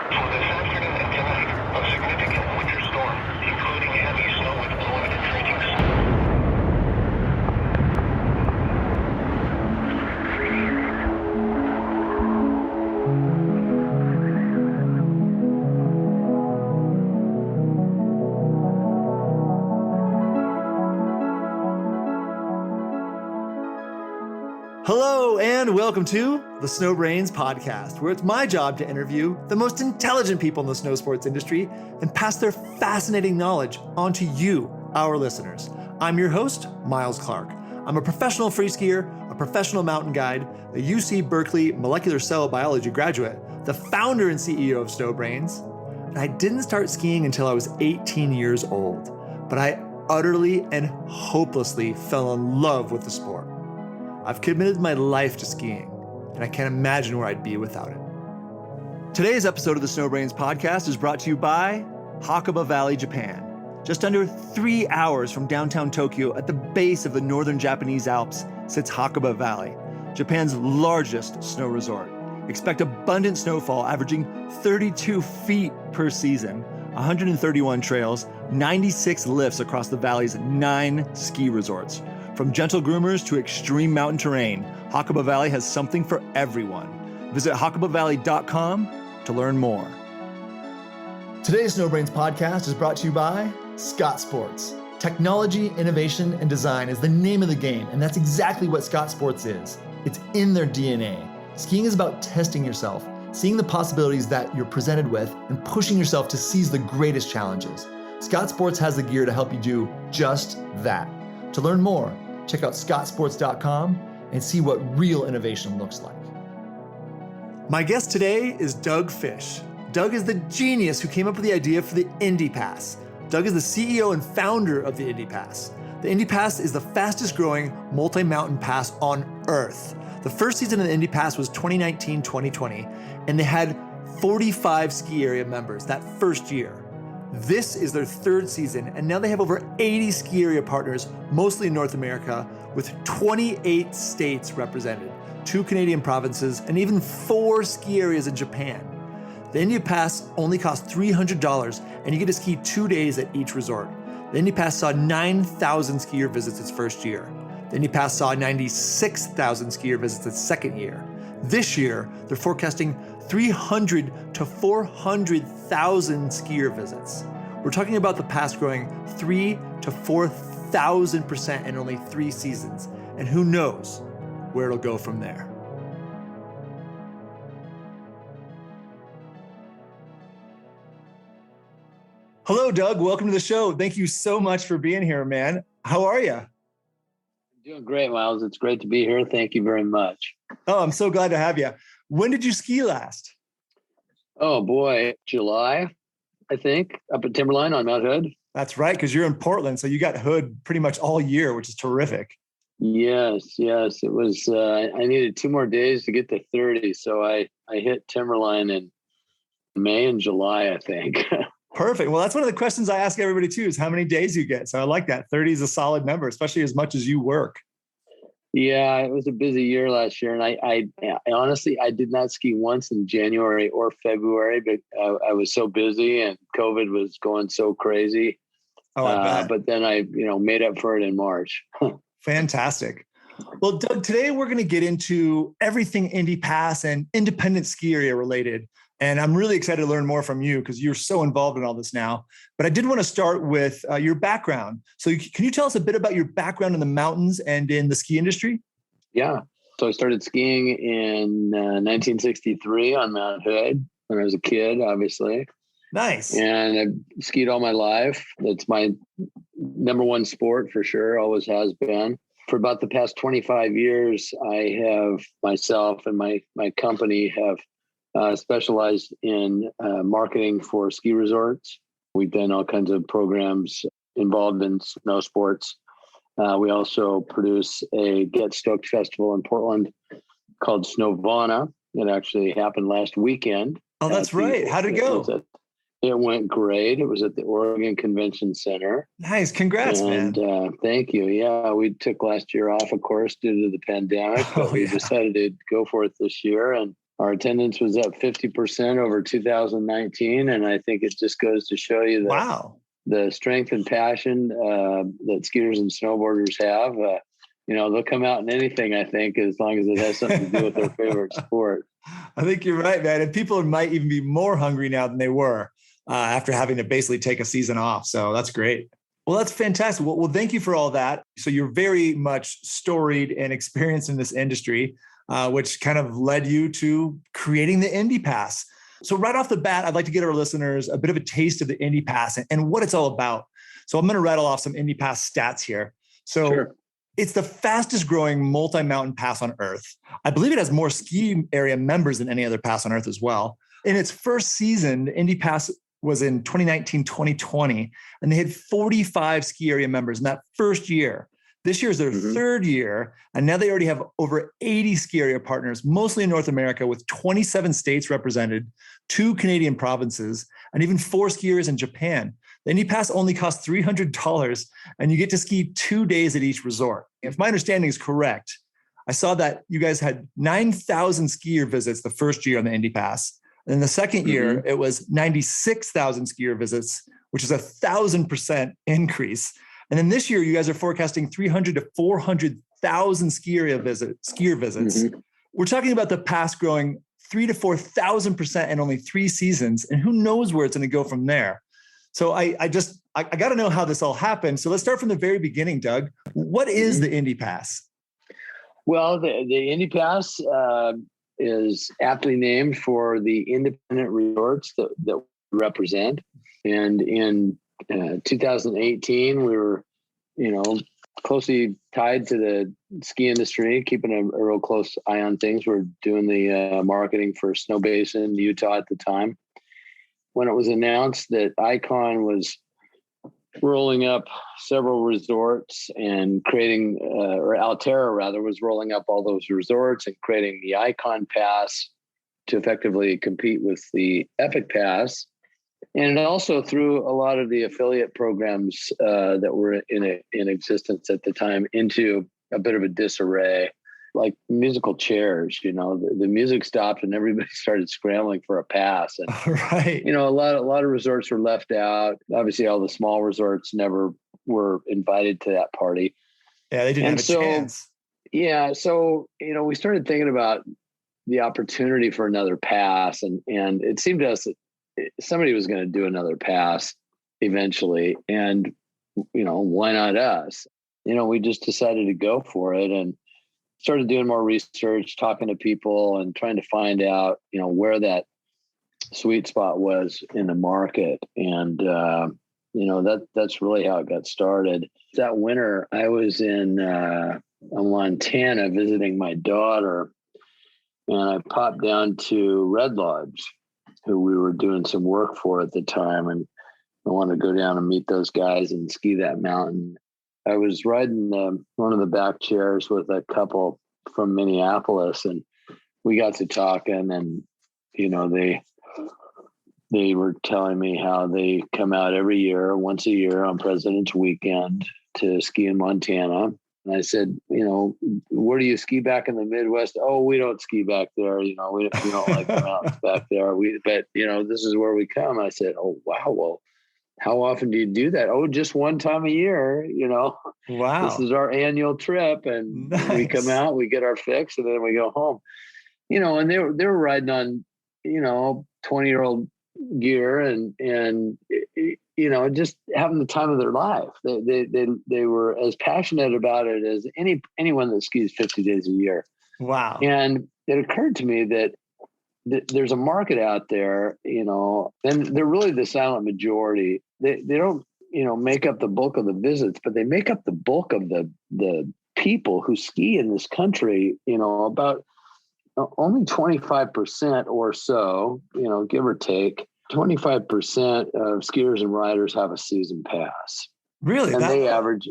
For this afternoon and tonight, a significant winter storm, including heavy snow with limited trainings. Hello and welcome to the Snow Brains podcast, where it's my job to interview the most intelligent people in the snow sports industry and pass their fascinating knowledge on to you, our listeners. I'm your host, Miles Clark. I'm a professional free skier, a professional mountain guide, a UC Berkeley molecular cell biology graduate, the founder and CEO of Snow Brains. And I didn't start skiing until I was 18 years old, but I utterly and hopelessly fell in love with the sport. I've committed my life to skiing, and I can't imagine where I'd be without it. Today's episode of the Snow Brains podcast is brought to you by Hakuba Valley, Japan. Just under 3 hours from downtown Tokyo, at the base of the northern Japanese Alps, sits Hakuba Valley, Japan's largest snow resort. Expect abundant snowfall averaging 32 feet per season, 131 trails, 96 lifts across the valley's 9 ski resorts. From gentle groomers to extreme mountain terrain, Hakuba Valley has something for everyone. Visit hakubavalley.com to learn more. Today's Snow Brains podcast is brought to you by Scott Sports. Technology, innovation, and design is the name of the game, and that's exactly what Scott Sports is. It's in their DNA. Skiing is about testing yourself, seeing the possibilities that you're presented with, and pushing yourself to seize the greatest challenges. Scott Sports has the gear to help you do just that. To learn more, check out scottsports.com and see what real innovation looks like. My guest today is Doug Fish. Doug is the genius who came up with the idea for the Indy Pass. Doug is the CEO and founder of the Indy Pass. The Indy Pass is the fastest growing multi-mountain pass on Earth. The first season of the Indy Pass was 2019-2020, and they had 45 ski area members that first year. This is their third season, and now they have over 80 ski area partners, mostly in North America, with 28 states represented, 2 Canadian provinces, and even 4 ski areas in Japan. The Indy Pass only costs $300, and you get to ski 2 days at each resort. The Indy Pass saw 9,000 skier visits its first year. The Indy Pass saw 96,000 skier visits its second year. This year, they're forecasting 300 to 400,000 skier visits. We're talking about the pass growing 3,000 to 4,000% in only 3 seasons, and who knows where it'll go from there. Hello, Doug. Welcome to the show. Thank you so much for being here, man. How are you? Doing great, Miles. It's great to be here. Thank you very much. Oh, I'm so glad to have you. When did you ski last? Oh boy, July, I think, up at Timberline on Mount Hood. That's right, because you're in Portland, so you got Hood pretty much all year, which is terrific. Yes. It was, I needed 2 more days to get to 30. So I hit Timberline in May and July, I think. Perfect. Well, that's one of the questions I ask everybody too, is how many days you get. So I like that. 30 is a solid number, especially as much as you work. Yeah, it was a busy year last year. And I honestly, I did not ski once in January or February, but I was so busy and COVID was going so crazy. Oh, I bet. But then I, made up for it in March. Fantastic. Well, Doug, today we're going to get into everything Indy Pass and independent ski area related. And I'm really excited to learn more from you because you're so involved in all this now. But I did want to start with your background. So can you tell us a bit about your background in the mountains and in the ski industry? Yeah. So I started skiing in 1963 on Mount Hood when I was a kid, obviously. Nice. And I've skied all my life. That's my number one sport for sure, always has been. For about the past 25 years, I have myself and my company have specialized in marketing for ski resorts. We've done all kinds of programs involved in snow sports. We also produce a Get Stoked festival in Portland called Snowvana. It actually happened last weekend. Oh, that's right. How'd it go? It went great. It was at the Oregon Convention Center. Nice. Congrats, man. Thank you. Yeah, we took last year off, of course, due to the pandemic, but we decided to go for it this year. And Our attendance was up 50% over 2019. And I think it just goes to show you that Wow. the strength and passion that skiers and snowboarders have. They'll come out in anything, I think, as long as it has something to do with their favorite sport. I think you're right, man. And people might even be more hungry now than they were after having to basically take a season off. So that's great. Well, that's fantastic. Well, thank you for all that. So you're very much storied and experienced in this industry, which kind of led you to creating the Indy Pass. So right off the bat, I'd like to get our listeners a bit of a taste of the Indy Pass and what it's all about. So I'm going to rattle off some Indy Pass stats here. So Sure. It's the fastest growing multi-mountain pass on Earth. I believe it has more ski area members than any other pass on Earth as well. In its first season, the Indy Pass was in 2019, 2020, and they had 45 ski area members in that first year. This year is their third year, and now they already have over 80 ski area partners, mostly in North America, with 27 states represented, 2 Canadian provinces, and even 4 skiers in Japan. The Indy Pass only costs $300, and you get to ski 2 days at each resort. If my understanding is correct, I saw that you guys had 9,000 skier visits the first year on the Indy Pass. And in the second year, it was 96,000 skier visits, which is 1,000% increase. And then this year, you guys are forecasting 300 to 400,000 skier visits. We're talking about the pass growing 3,000 to 4,000% in only 3 seasons. And who knows where it's going to go from there. So I got to know how this all happened. So let's start from the very beginning, Doug. What is the Indy Pass? Well, the Indy Pass is aptly named for the independent resorts that we represent. And in 2018, we were, closely tied to the ski industry, keeping a real close eye on things. We're doing the marketing for Snow Basin, Utah at the time. When it was announced that Icon was rolling up several resorts and creating, or Alterra rather, was rolling up all those resorts and creating the Icon Pass to effectively compete with the Epic Pass. And it also threw a lot of the affiliate programs that were in existence at the time into a bit of a disarray, like musical chairs. The music stopped and everybody started scrambling for a pass. And right. a lot of resorts were left out. Obviously, all the small resorts never were invited to that party. Yeah, they didn't have a chance. Yeah, so we started thinking about the opportunity for another pass, and it seemed to us that somebody was going to do another pass eventually, and why not us? We just decided to go for it and started doing more research, talking to people, and trying to find out where that sweet spot was in the market. And that's really how it got started. That winter, I was in Montana visiting my daughter, and I popped down to Red Lodge, who we were doing some work for at the time. And I wanted to go down and meet those guys and ski that mountain. I was riding one of the back chairs with a couple from Minneapolis, and we got to talking, and, they were telling me how they come out once a year on President's Weekend to ski in Montana. And I said, where do you ski back in the Midwest? Oh, we don't ski back there. We don't like the mountains back there. But this is where we come. I said, oh, wow. Well, how often do you do that? Oh, just one time a year, Wow. This is our annual trip. And Nice. We come out, we get our fix, and then we go home. And they were riding on, 20-year-old gear and just having the time of their life. They were as passionate about it as anyone that skis 50 days a year. Wow. And it occurred to me that there's a market out there, and they're really the silent majority. They don't, make up the bulk of the visits, but they make up the bulk of the people who ski in this country. About only 25% or so, give or take, 25% of skiers and riders have a season pass. Really? And they average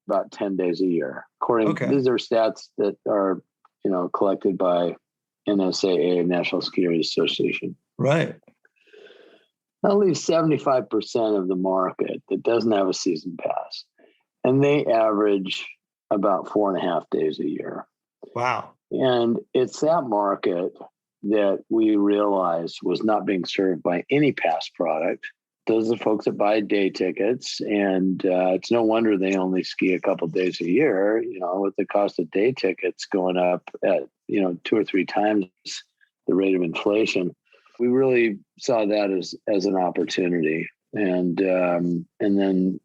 about 10 days a year. These are stats that are, collected by NSAA, National Skiers Association. Right. That leaves 75% of the market that doesn't have a season pass. And they average about 4.5 days a year. Wow. And it's that market that we realized was not being served by any pass product. Those are the folks that buy day tickets, and it's no wonder they only ski a couple days a year. With the cost of day tickets going up at 2 or 3 times the rate of inflation, we really saw that as an opportunity. And then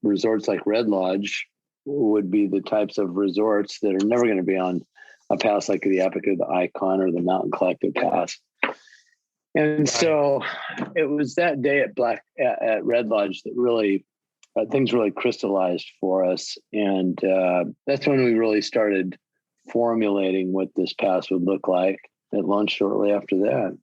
resorts like Red Lodge would be the types of resorts that are never going to be on a pass like the Epic or the Icon or the Mountain Collective Pass. And so it was that day at Red Lodge that really things really crystallized for us. And that's when we really started formulating what this pass would look like. It launched shortly after that.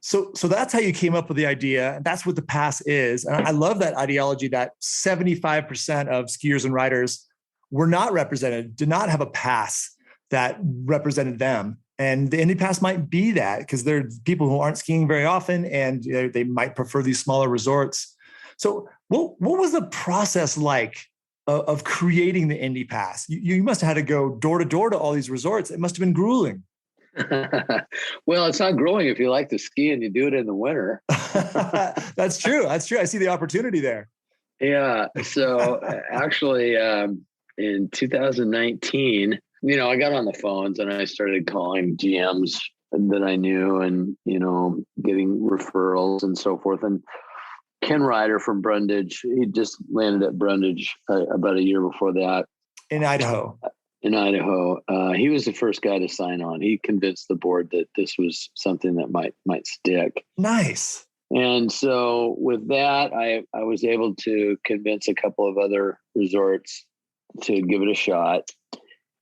So that's how you came up with the idea. That's what the pass is. And I love that ideology that 75% of skiers and riders were not represented, did not have a pass that represented them. And the Indy Pass might be that, because there are people who aren't skiing very often, and they might prefer these smaller resorts. So what was the process like of creating the Indy Pass? You must have had to go door to door to all these resorts. It must have been grueling. Well, it's not grueling if you like to ski and you do it in the winter. That's true. I see the opportunity there. Yeah. So actually, in 2019, I got on the phones and I started calling GMs that I knew and, getting referrals and so forth. And Ken Ryder from Brundage, he just landed at Brundage about a year before that. In Idaho. He was the first guy to sign on. He convinced the board that this was something that might stick. Nice. And so with that, I was able to convince a couple of other resorts to give it a shot.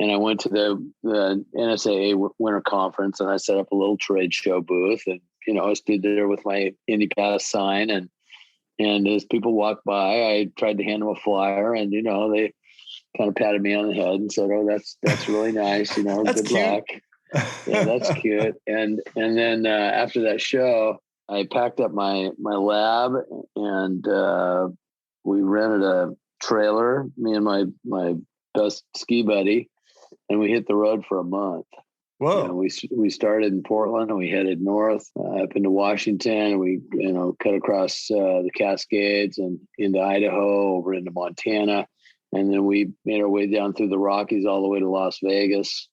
And I went to the NSAA Winter Conference, and I set up a little trade show booth. And, I stood there with my Indy Pass sign. And as people walked by, I tried to hand them a flyer. And, they kind of patted me on the head and said, "Oh, that's really nice. That's good cute. luck." Yeah, that's cute. And then after that show, I packed up my lab, and we rented a trailer, me and my best ski buddy, and we hit the road for a month. Whoa. We started in Portland and we headed north up into Washington. We cut across the Cascades and into Idaho, over into Montana. And then we made our way down through the Rockies all the way to Las Vegas,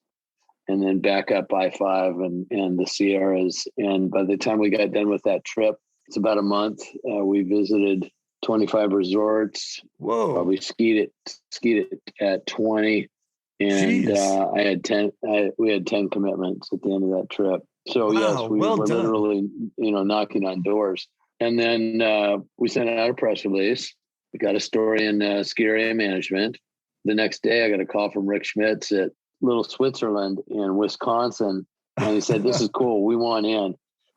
and then back up I-5 and the Sierras. And by the time we got done with that trip, it's about a month. We visited 25 resorts. Whoa. Probably skied it at 20. And I had 10. We had 10 commitments at the end of that trip. So wow, yes, we well were done. literally, knocking on doors. And then we sent out a press release. We got a story in Ski Area Management. The next day, I got a call from Rick Schmitz at Little Switzerland in Wisconsin, and he said, "This is cool. We want in.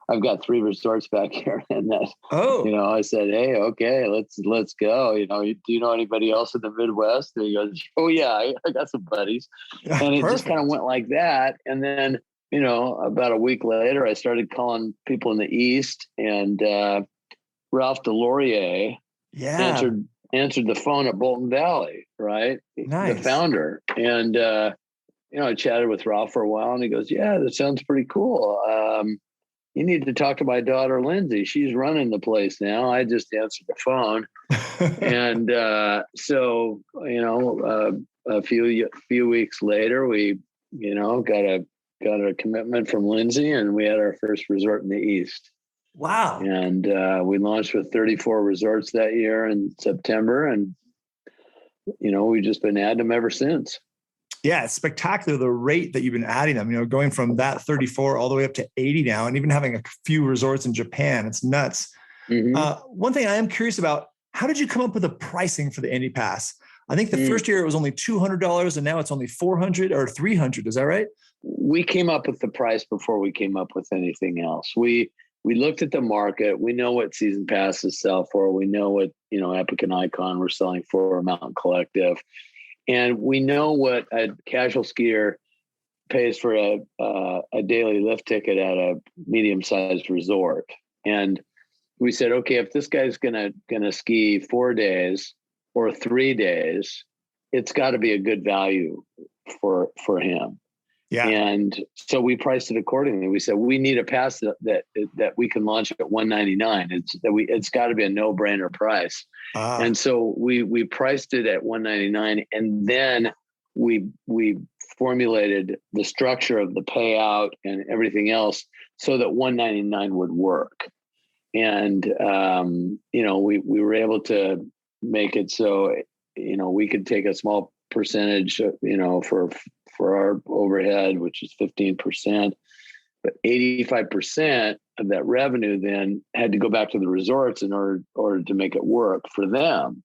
I've got 3 resorts back here." And that, I said, "Hey, okay, let's go. Do you know anybody else in the Midwest?" And he goes, "Oh yeah, I got some buddies." And it just kind of went like that. And then, about a week later, I started calling people in the East, and Ralph Delorier answered the phone at Bolton Valley, right? Nice. The founder. And, I chatted with Ralph for a while, and he goes, "Yeah, that sounds pretty cool. You need to talk to my daughter, Lindsay. She's running the place now. I just answered the phone." And so, a few weeks later, we, got a commitment from Lindsay, and we had our first resort in the East. Wow. And we launched with 34 resorts that year in September. And, we've just been adding them ever since. Yeah, it's spectacular, the rate that you've been adding them, going from that 34 all the way up to 80 now, and even having a few resorts in Japan. It's nuts. Mm-hmm. One thing I am curious about, how did you come up with the pricing for the Indy Pass? I think the first year it was only $200, and now it's only $400 or $300. Is that right? We came up with the price before we came up with anything else. We looked at the market. We know what season passes sell for. We know what, Epic and Icon were selling for, Mountain Collective. And we know what a casual skier pays for a daily lift ticket at a medium-sized resort. And we said, okay, if this guy's gonna ski 4 days or 3 days, it's got to be a good value for him. Yeah. And so we priced it accordingly. We said, we need a pass that we can launch at $199. It's got to be a no-brainer price. And so we priced it at $199, and then we formulated the structure of the payout and everything else so that $199 would work. And we were able to make it so we could take a small percentage, for our overhead, which is 15%, but 85% of that revenue then had to go back to the resorts in order to make it work for them.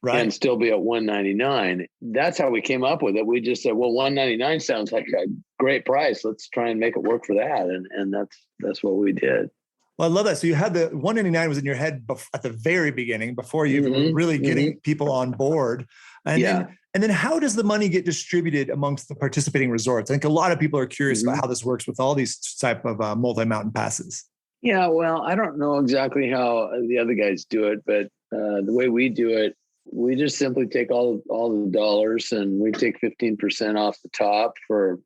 Right. And still be at $199. That's how we came up with it. We just said, well, $199 sounds like a great price. Let's try and make it work for that. And that's what we did. Well, I love that. So you had the $199 was in your head at the very beginning before you were really getting people on board. And then how does the money get distributed amongst the participating resorts? I think a lot of people are curious about how this works with all these type of multi-mountain passes. Yeah, well, I don't know exactly how the other guys do it, but the way we do it, we just simply take all the dollars, and we take 15% off the top for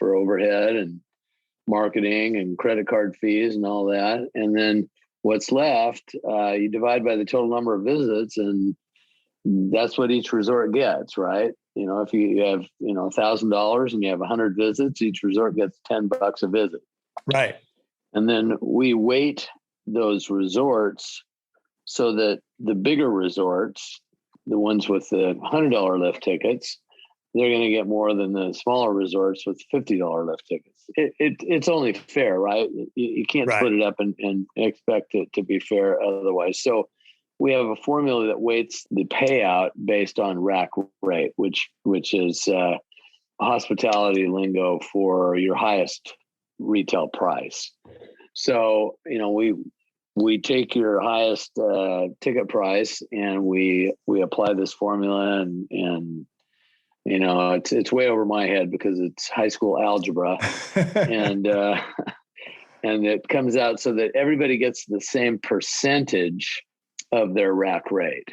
overhead and marketing and credit card fees and all that. And then what's left, you divide by the total number of visits, and that's what each resort gets, right? If you have, $1,000 and you have 100 visits, each resort gets $10 a visit. Right. And then we weight those resorts so that the bigger resorts, the ones with the $100 lift tickets, they're going to get more than the smaller resorts with $50 lift tickets. It's only fair, right? You can't split it up and expect it to be fair otherwise. So we have a formula that weights the payout based on rack rate, which is hospitality lingo for your highest retail price. So, we take your highest ticket price, and we apply this formula, and it's way over my head because it's high school algebra, and it comes out so that everybody gets the same percentage of their rack rate.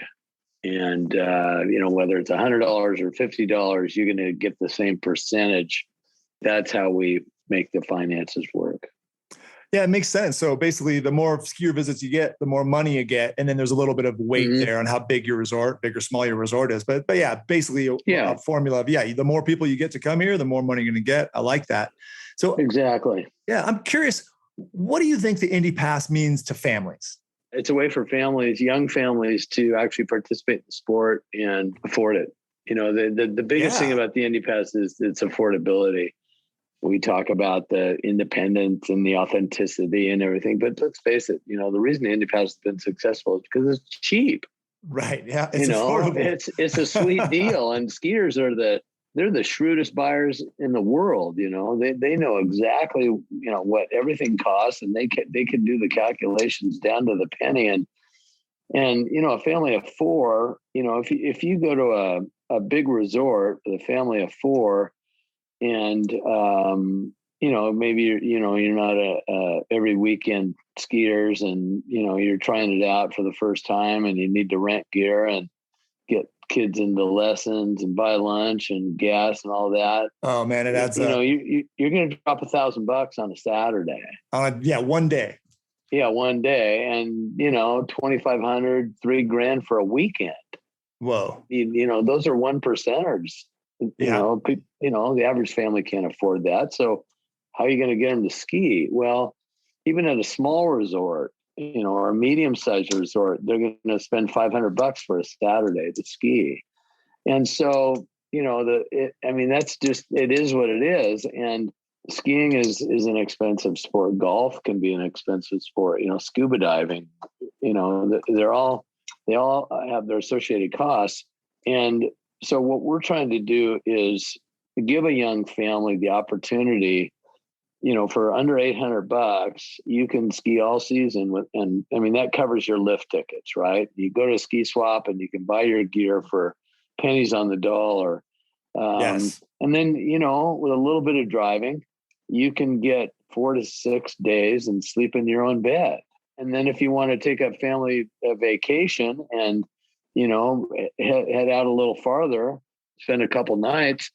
And whether it's $100 or $50, you're going to get the same percentage. That's how we make the finances work. Yeah, it makes sense. So basically, the more skier visits you get, the more money you get. And then there's a little bit of weight there on how big your resort, big or small your resort is. But yeah, basically a formula of, the more people you get to come here, the more money you're going to get. I like that. So exactly. Yeah, I'm curious, what do you think the Indy Pass means to families? It's a way for families, young families, to actually participate in the sport and afford it. The biggest thing about the Indy Pass is its affordability. We talk about the independence and the authenticity and everything, but let's face it, the reason the Indy Pass has been successful is because it's cheap. Right. Yeah. It's affordable. It's a sweet deal. And skiers they're the shrewdest buyers in the world. They know exactly, what everything costs, and they can do the calculations down to the penny. And a family of four, if you go to a big resort with a family of four, and maybe you're not a every weekend skiers, and you're trying it out for the first time, and you need to rent gear and get kids into lessons and buy lunch and gas and all that. Oh man, it adds up. You're going to drop $1,000 on a Saturday. One day. Yeah, one day, and $2,500, $3,000 for a weekend. Whoa. Those are 1%ers. The average family can't afford that. So how are you going to get them to ski? Well, even at a small resort, or a medium-sized resort, they're going to spend $500 for a Saturday to ski. And so, that's just, it is what it is. And skiing is an expensive sport. Golf can be an expensive sport. Scuba diving, they all have their associated costs. And so what we're trying to do is give a young family the opportunity, for under $800, you can ski all season that covers your lift tickets, right? You go to a ski swap and you can buy your gear for pennies on the dollar. Yes. And then, with a little bit of driving, you can get 4 to 6 days and sleep in your own bed. And then if you want to take a family vacation and, head out a little farther, spend a couple nights,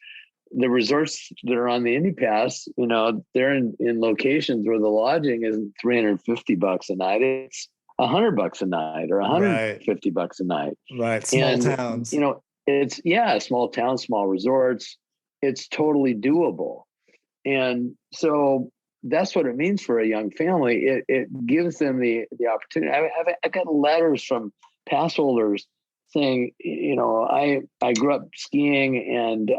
the resorts that are on the Indy Pass, they're in locations where the lodging isn't $350 a night. It's $100 a night or $150 a night. Right. Small towns. It's small towns, small resorts. It's totally doable. And so that's what it means for a young family. It gives them the opportunity. I got letters from pass holders saying, I grew up skiing and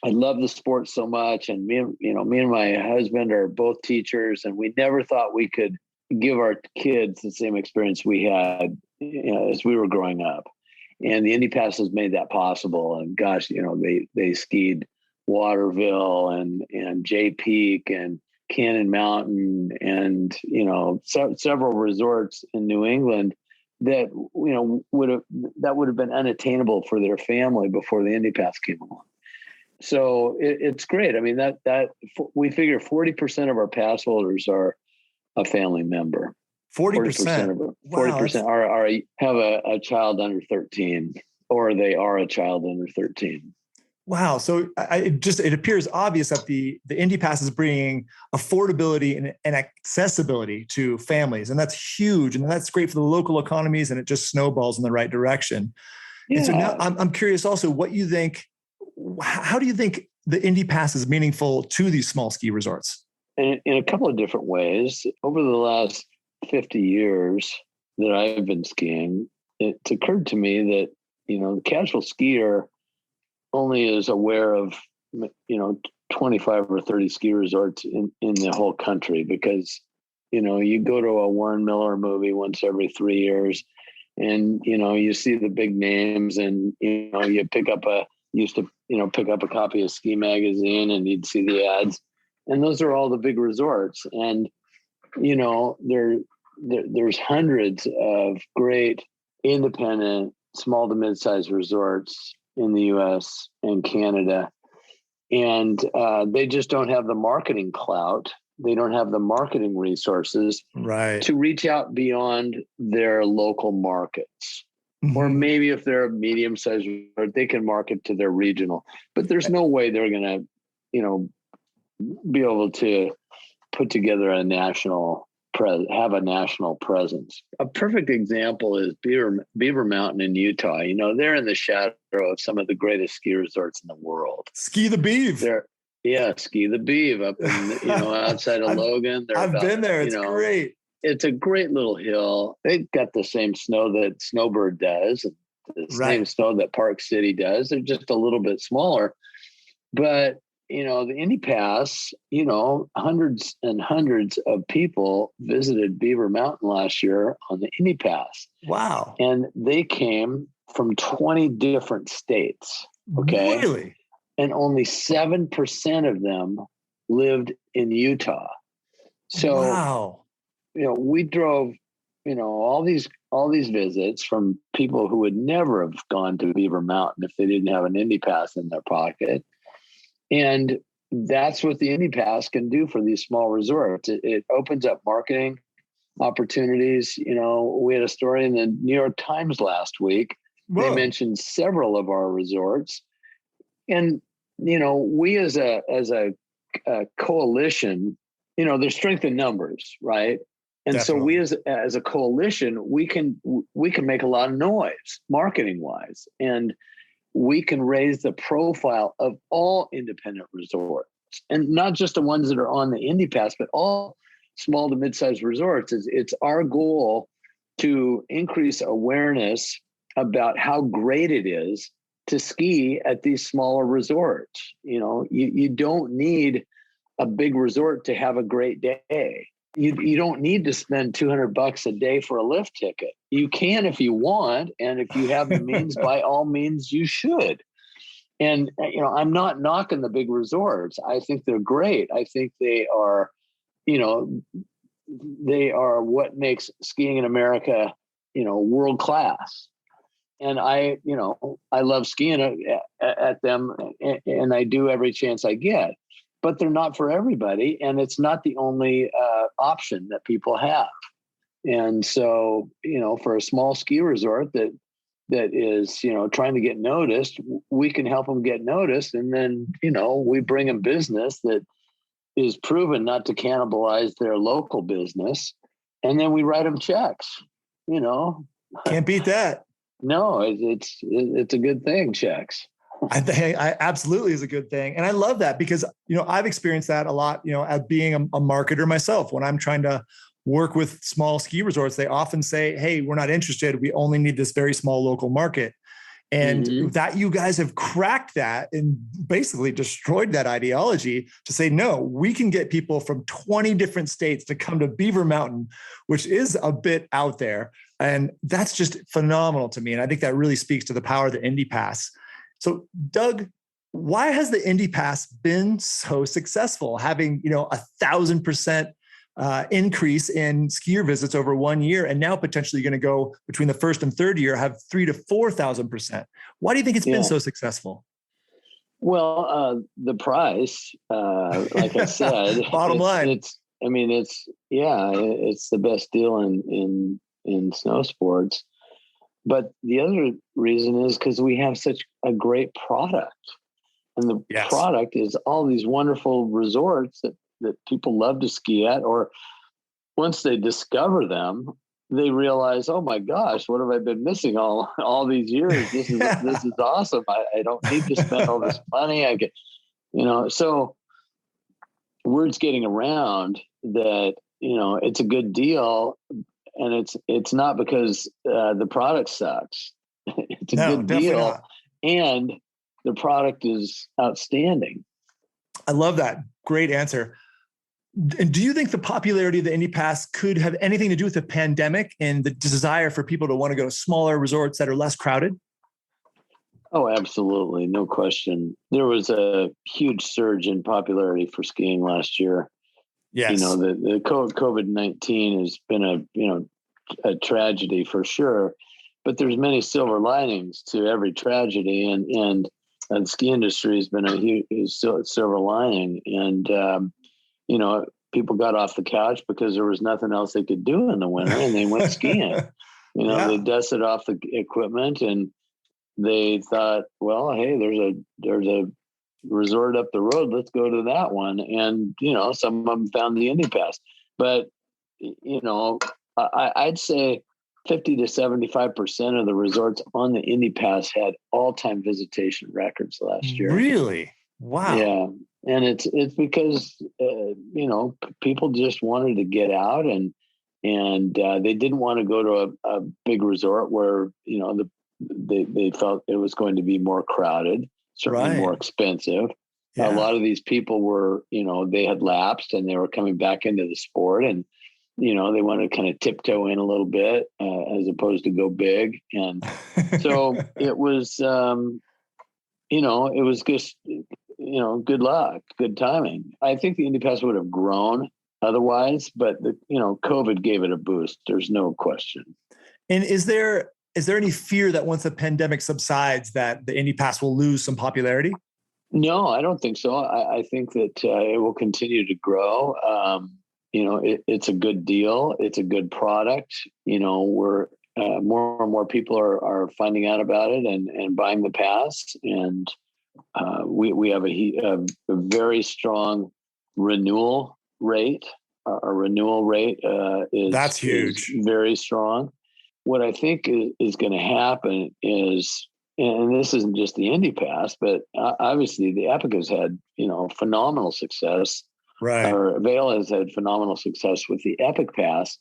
I love the sport so much. And me and my husband are both teachers, and we never thought we could give our kids the same experience we had, as we were growing up. And the Indy Pass has made that possible. And gosh, they skied Waterville and Jay Peak and Cannon Mountain and, several resorts in New England that, would have been unattainable for their family before the Indy Pass came along. So it's great. I mean, that we figure 40% of our pass holders are a family member. 40% of them, 40% have a child under 13, or they are a child under 13. Wow. So it appears obvious that the Indy Pass is bringing affordability and accessibility to families. And that's huge. And that's great for the local economies, and it just snowballs in the right direction. Yeah. And so now I'm curious also what you think. How do you think the Indy Pass is meaningful to these small ski resorts? In a couple of different ways. Over the last 50 years that I've been skiing, it's occurred to me that, the casual skier only is aware of, 25 or 30 ski resorts in the whole country, because, you go to a Warren Miller movie once every 3 years and, you see the big names, and, you used to pick up a copy of Ski Magazine and you'd see the ads, and those are all the big resorts. And, there's hundreds of great independent small to mid-sized resorts in the US and Canada. And they just don't have the marketing clout. They don't have the marketing resources to reach out beyond their local markets. Mm-hmm. Or maybe if they're a medium-sized resort, they can market to their regional. But there's no way they're going to, be able to put together a national presence. A perfect example is Beaver Mountain in Utah. They're in the shadow of some of the greatest ski resorts in the world. Ski the Beav. Ski the Beav up in, outside of Logan. I've been there. It's great. It's a great little hill. They've got the same snow that Snowbird does, the same snow that Park City does. They're just a little bit smaller. But the Indy Pass, hundreds and hundreds of people visited Beaver Mountain last year on the Indy Pass. Wow. And they came from 20 different states. Okay. Really? And only 7% of them lived in Utah. So, wow. We drove, all these visits from people who would never have gone to Beaver Mountain if they didn't have an Indy Pass in their pocket. And that's what the Indy Pass can do for these small resorts. It opens up marketing opportunities. We had a story in the New York Times last week. Whoa. They mentioned several of our resorts. And, we as a coalition, there's strength in numbers, right? And Definitely. So we as a coalition, we can make a lot of noise marketing wise. And we can raise the profile of all independent resorts, and not just the ones that are on the Indy Pass, but all small to mid-sized resorts. It's our goal to increase awareness about how great it is to ski at these smaller resorts. You don't need a big resort to have a great day. You don't need to spend $200 a day for a lift ticket. You can if you want, and if you have the means, by all means, you should. And I'm not knocking the big resorts. I think they're great. I think they are, they are what makes skiing in America, world class. And I love skiing at them, and I do every chance I get. But they're not for everybody, and it's not the only option that people have. And so, for a small ski resort that that is, trying to get noticed, we can help them get noticed. And then, we bring them business that is proven not to cannibalize their local business. And then we write them checks, Can't beat that. No, it's a good thing, checks. I think I absolutely is a good thing. And I love that because, I've experienced that a lot, as being a marketer myself. When I'm trying to work with small ski resorts, they often say, hey, we're not interested. We only need this very small local market. And that you guys have cracked that and basically destroyed that ideology to say, no, we can get people from 20 different states to come to Beaver Mountain, which is a bit out there. And that's just phenomenal to me. And I think that really speaks to the power of the Indy Pass. So Doug, why has the Indy Pass been so successful, having, 1,000% increase in skier visits over 1 year, and now potentially going to go between the first and third year, have 3,000 to 4,000%. Why do you think it's been so successful? Well, the price, like I said, bottom line, it's the best deal in snow sports. But the other reason is because we have such a great product, and the product is all these wonderful resorts that people love to ski at, or once they discover them, they realize, oh my gosh, what have I been missing all these years? This is awesome. I don't need to spend all this money. I get, so word's getting around that, it's a good deal, and it's not because the product sucks. It's a good deal, not. And the product is outstanding. I love that. Great answer. And do you think the popularity of the Indy Pass could have anything to do with the pandemic and the desire for people to want to go to smaller resorts that are less crowded? Oh, absolutely. No question. There was a huge surge in popularity for skiing last year. Yes. The COVID-19 has been a tragedy for sure, but there's many silver linings to every tragedy, and the ski industry has been a huge silver lining. And, people got off the couch because there was nothing else they could do in the winter, and they went skiing. They dusted off the equipment, and they thought, well, hey, there's a resort up the road. Let's go to that one. And, some of them found the Indy Pass. But, I'd say 50 to 75% of the resorts on the Indy Pass had all-time visitation records last year. Really? Wow. Yeah. And it's because, people just wanted to get out, and they didn't want to go to a big resort where, they felt it was going to be more crowded, certainly more expensive. Yeah. A lot of these people were, they had lapsed and they were coming back into the sport, and, they wanted to kind of tiptoe in a little bit as opposed to go big. And so it was, it was just, good luck, good timing. I think the Indy Pass would have grown otherwise, but COVID gave it a boost. There's no question. And is there any fear that once the pandemic subsides that the Indy Pass will lose some popularity? No, I don't think so. I think that it will continue to grow. It's a good deal. It's a good product. We're more and more people are finding out about it and buying the pass. And we have a very strong renewal rate. Our renewal rate that's huge. Is very strong. What I think is going to happen is, and this isn't just the Indy Pass, but obviously the Epic has had, phenomenal success. Right. Or Vail has had phenomenal success with the Epic Pass.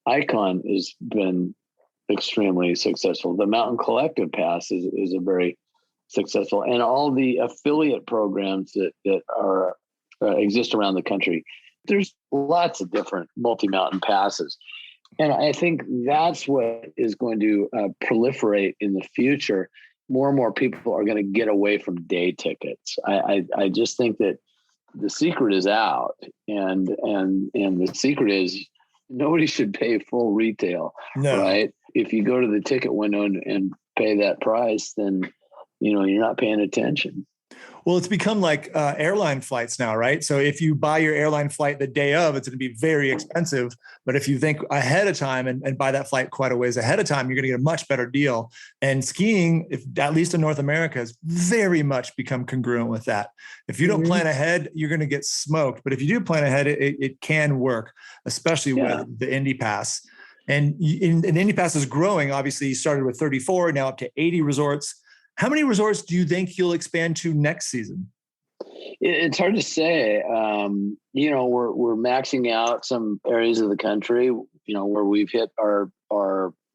Icon has been extremely successful. The Mountain Collective Pass is a very successful, and all the affiliate programs that are exist around the country. There's lots of different multi-mountain passes. And I think that's what is going to proliferate in the future. More and more people are going to get away from day tickets. I just think that the secret is out, and the secret is nobody should pay full retail, right? If you go to the ticket window and pay that price, then you're not paying attention. Well, it's become like airline flights now, right? So if you buy your airline flight the day of, it's going to be very expensive. But if you think ahead of time and buy that flight quite a ways ahead of time, you're going to get a much better deal. And skiing, if at least in North America, has very much become congruent with that. If you don't plan ahead, you're going to get smoked. But if you do plan ahead, it can work, especially with the Indy Pass. And Indy Pass is growing. Obviously, you started with 34, now up to 80 resorts. How many resorts do you think you'll expand to next season? It's hard to say. We're maxing out some areas of the country, where we've hit our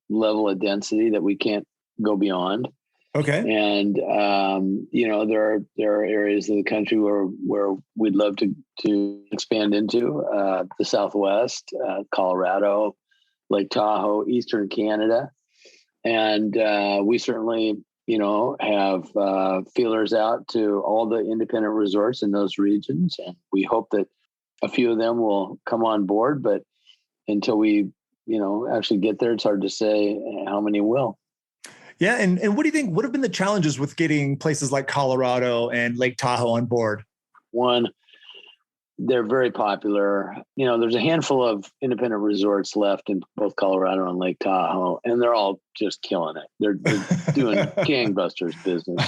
level of density that we can't go beyond. Okay. And there are areas of the country where we'd love to expand into, the Southwest, Colorado, Lake Tahoe, Eastern Canada, and we certainly have feelers out to all the independent resorts in those regions. And we hope that a few of them will come on board, but until we, actually get there, it's hard to say how many will. Yeah. And what do you think would have been the challenges with getting places like Colorado and Lake Tahoe on board? One, they're very popular. There's a handful of independent resorts left in both Colorado and Lake Tahoe, and they're all just killing it. They're doing gangbusters business.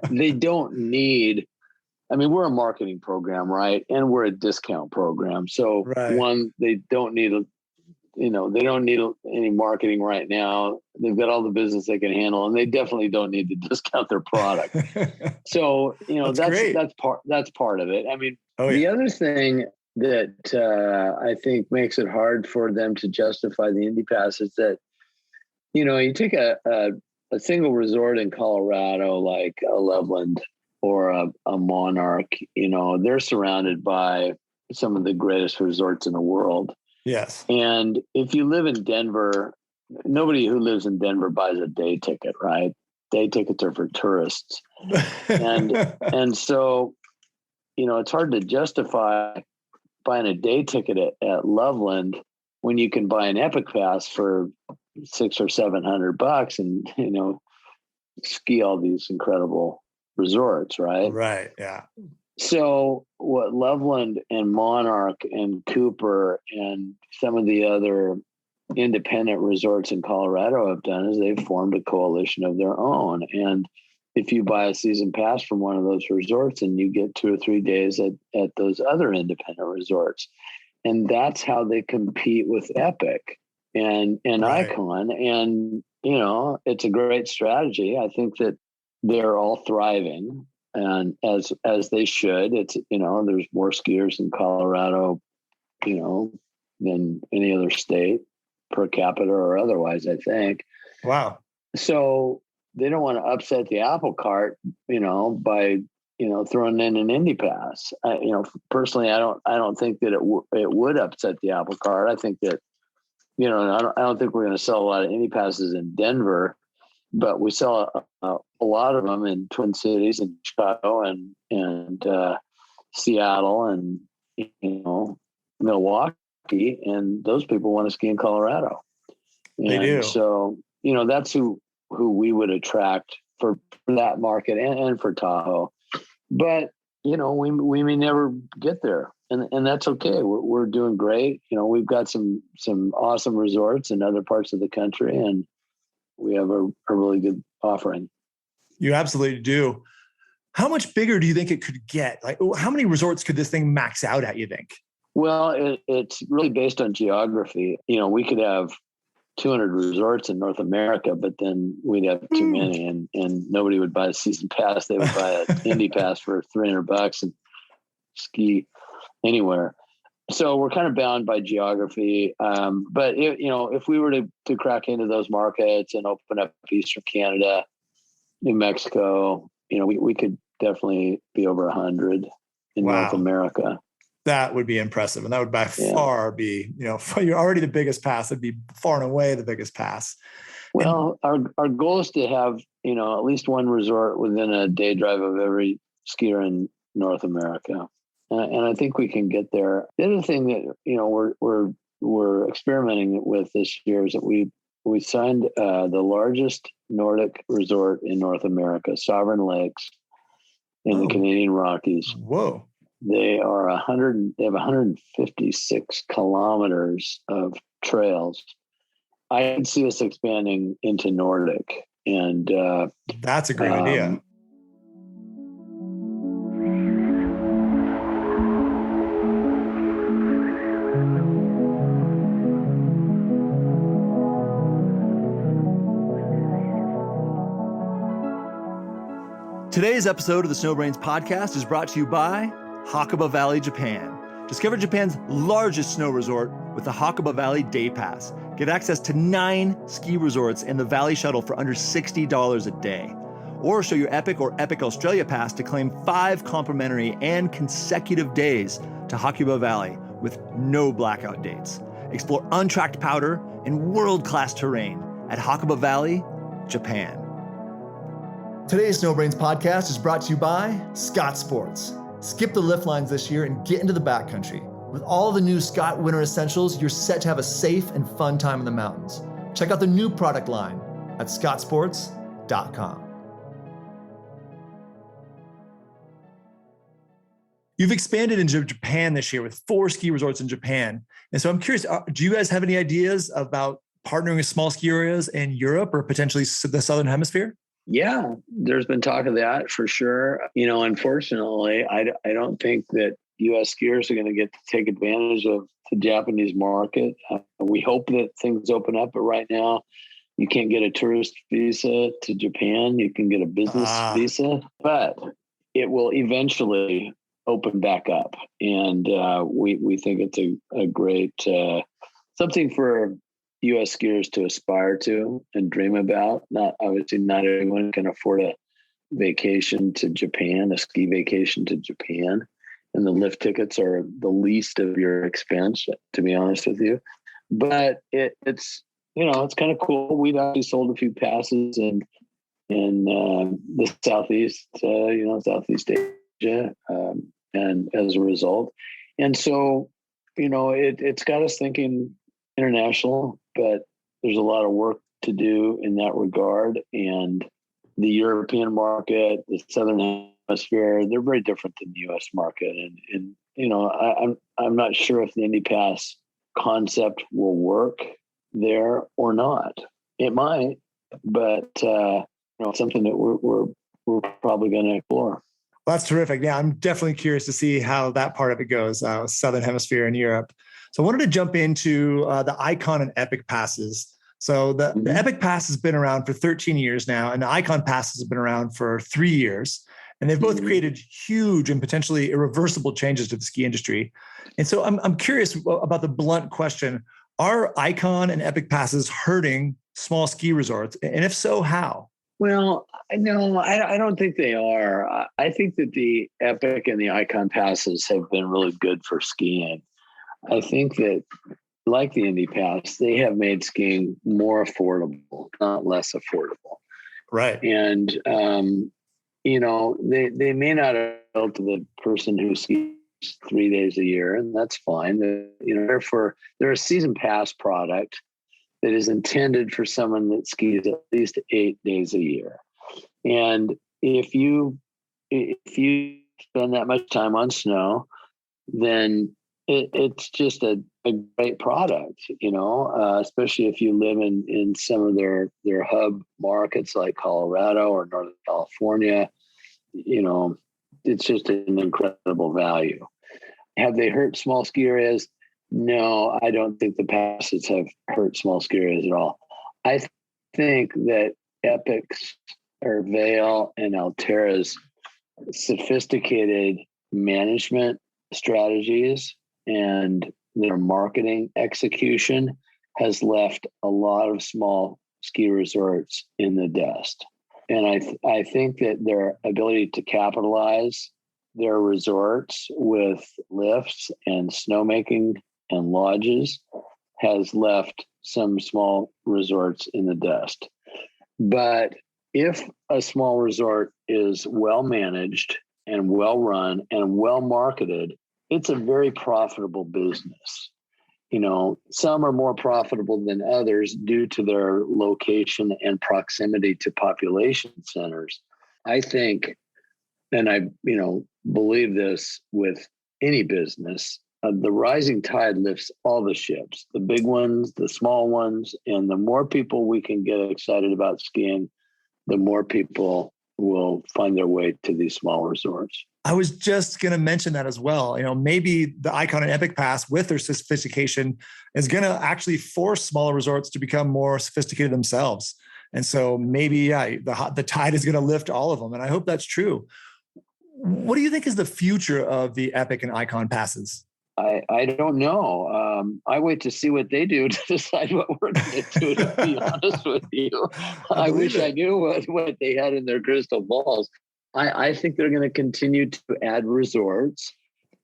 They don't need, we're a marketing program, right? And we're a discount program. So one, they don't need any marketing right now. They've got all the business they can handle, and they definitely don't need to discount their product. So, that's part of it. The other thing that I think makes it hard for them to justify the Indy Pass is that, you take a single resort in Colorado, like a Loveland or a Monarch, they're surrounded by some of the greatest resorts in the world. Yes. And if you live in Denver, nobody who lives in Denver buys a day ticket, right? Day tickets are for tourists. And so, it's hard to justify buying a day ticket at Loveland when you can buy an Epic Pass for $600 or $700 and, ski all these incredible resorts, right? Right. Yeah. So what Loveland and Monarch and Cooper and some of the other independent resorts in Colorado have done is they've formed a coalition of their own. And if you buy a season pass from one of those resorts, and you get 2 or 3 days at those other independent resorts. And that's how they compete with Epic and Icon. And, it's a great strategy. I think that they're all thriving. And as they should. It's, there's more skiers in Colorado, than any other state per capita or otherwise, I think. Wow. So they don't want to upset the apple cart, by, throwing in an Indy Pass. Personally, I don't think that it would upset the apple cart. I think that, I don't think we're going to sell a lot of Indy Passes in Denver, but we sell a lot of them in Twin Cities and Chicago and Seattle and Milwaukee, and those people want to ski in Colorado. They do. So that's who we would attract for that market and for Tahoe. But we may never get there, and that's okay. We're doing great. We've got some awesome resorts in other parts of the country, and we have a really good offering. You absolutely do. How much bigger do you think it could get? Like, how many resorts could this thing max out at, you think? Well, it's really based on geography. We could have 200 resorts in North America, but then we'd have too many, and nobody would buy a season pass. They would buy an Indy Pass for $300 and ski anywhere. So we're kind of bound by geography. But if we were to crack into those markets and open up Eastern Canada, New Mexico, we could definitely be over 100 in North America. That would be impressive. And that would by far be, you're already the biggest pass. It'd be far and away the biggest pass. Well, our goal is to have, at least one resort within a day drive of every skier in North America. And I think we can get there. The other thing that, we're experimenting with this year is that we signed the largest Nordic resort in North America, Sovereign Lakes. in the Canadian Rockies. Whoa. They have 156 kilometers of trails. I can see us expanding into Nordic, and that's a great idea. Today's episode of the Snowbrains podcast is brought to you by Hakuba Valley, Japan. Discover Japan's largest snow resort with the Hakuba Valley Day Pass. Get access to 9 ski resorts and the Valley Shuttle for under $60 a day. Or show your Epic or Epic Australia Pass to claim 5 complimentary and consecutive days to Hakuba Valley with no blackout dates. Explore untracked powder and world-class terrain at Hakuba Valley, Japan. Today's Snowbrains podcast is brought to you by Scott Sports. Skip the lift lines this year and get into the backcountry. With all the new Scott winter essentials, you're set to have a safe and fun time in the mountains. Check out the new product line at scottsports.com. You've expanded into Japan this year with 4 ski resorts in Japan. And so I'm curious, do you guys have any ideas about partnering with small ski areas in Europe or potentially the Southern Hemisphere? Yeah, there's been talk of that for sure. Unfortunately, I don't think that U.S. skiers are going to get to take advantage of the Japanese market. We hope that things open up, but right now you can't get a tourist visa to Japan. You can get a business visa, but it will eventually open back up. And we think it's a great something for U.S. skiers to aspire to and dream about. Not everyone can afford a vacation to Japan, a ski vacation to Japan, and the lift tickets are the least of your expense, to be honest with you. But it's kind of cool. We've actually sold a few passes in the Southeast, Southeast Asia, and as a result, and so it's got us thinking international, but there's a lot of work to do in that regard. And the European market, the Southern Hemisphere, they're very different than the U.S. market. And I'm not sure if the Indy Pass concept will work there or not. It might, but it's something that we're probably going to explore. Well, that's terrific. Yeah, I'm definitely curious to see how that part of it goes, Southern Hemisphere and Europe. So I wanted to jump into the Icon and Epic passes. So the Epic Pass has been around for 13 years now, and the Icon passes have been around for 3 years. And they've both created huge and potentially irreversible changes to the ski industry. And so I'm curious about the blunt question: are Icon and Epic passes hurting small ski resorts? And if so, how? Well, no, I don't think they are. I think that the Epic and the Icon passes have been really good for skiing. I think that, like the Indy Pass, they have made skiing more affordable, not less affordable. Right. And, they may not appeal to the person who skis 3 days a year, and that's fine. Therefore, they're a season pass product that is intended for someone that skis at least 8 days a year. And if you spend that much time on snow, then it's just a great product, especially if you live in some of their hub markets like Colorado or Northern California. It's just an incredible value. Have they hurt small ski areas? No, I don't think the passes have hurt small ski areas at all. I think that Epic's or Vail and Altera's sophisticated management strategies and their marketing execution has left a lot of small ski resorts in the dust. And I think that their ability to capitalize their resorts with lifts and snowmaking and lodges has left some small resorts in the dust. But if a small resort is well managed and well run and well marketed, it's a very profitable business. Some are more profitable than others due to their location and proximity to population centers. I think and I, believe this with any business, the rising tide lifts all the ships, the big ones, the small ones. And the more people we can get excited about skiing, the more people will find their way to these small resorts. I was just going to mention that as well. Maybe the Icon and Epic Pass with their sophistication is going to actually force smaller resorts to become more sophisticated themselves. And so maybe, the tide is going to lift all of them. And I hope that's true. What do you think is the future of the Epic and Icon passes? I don't know. I wait to see what they do to decide what we're going to do, to be honest with you. I wish I knew what they had in their crystal balls. I think they're going to continue to add resorts.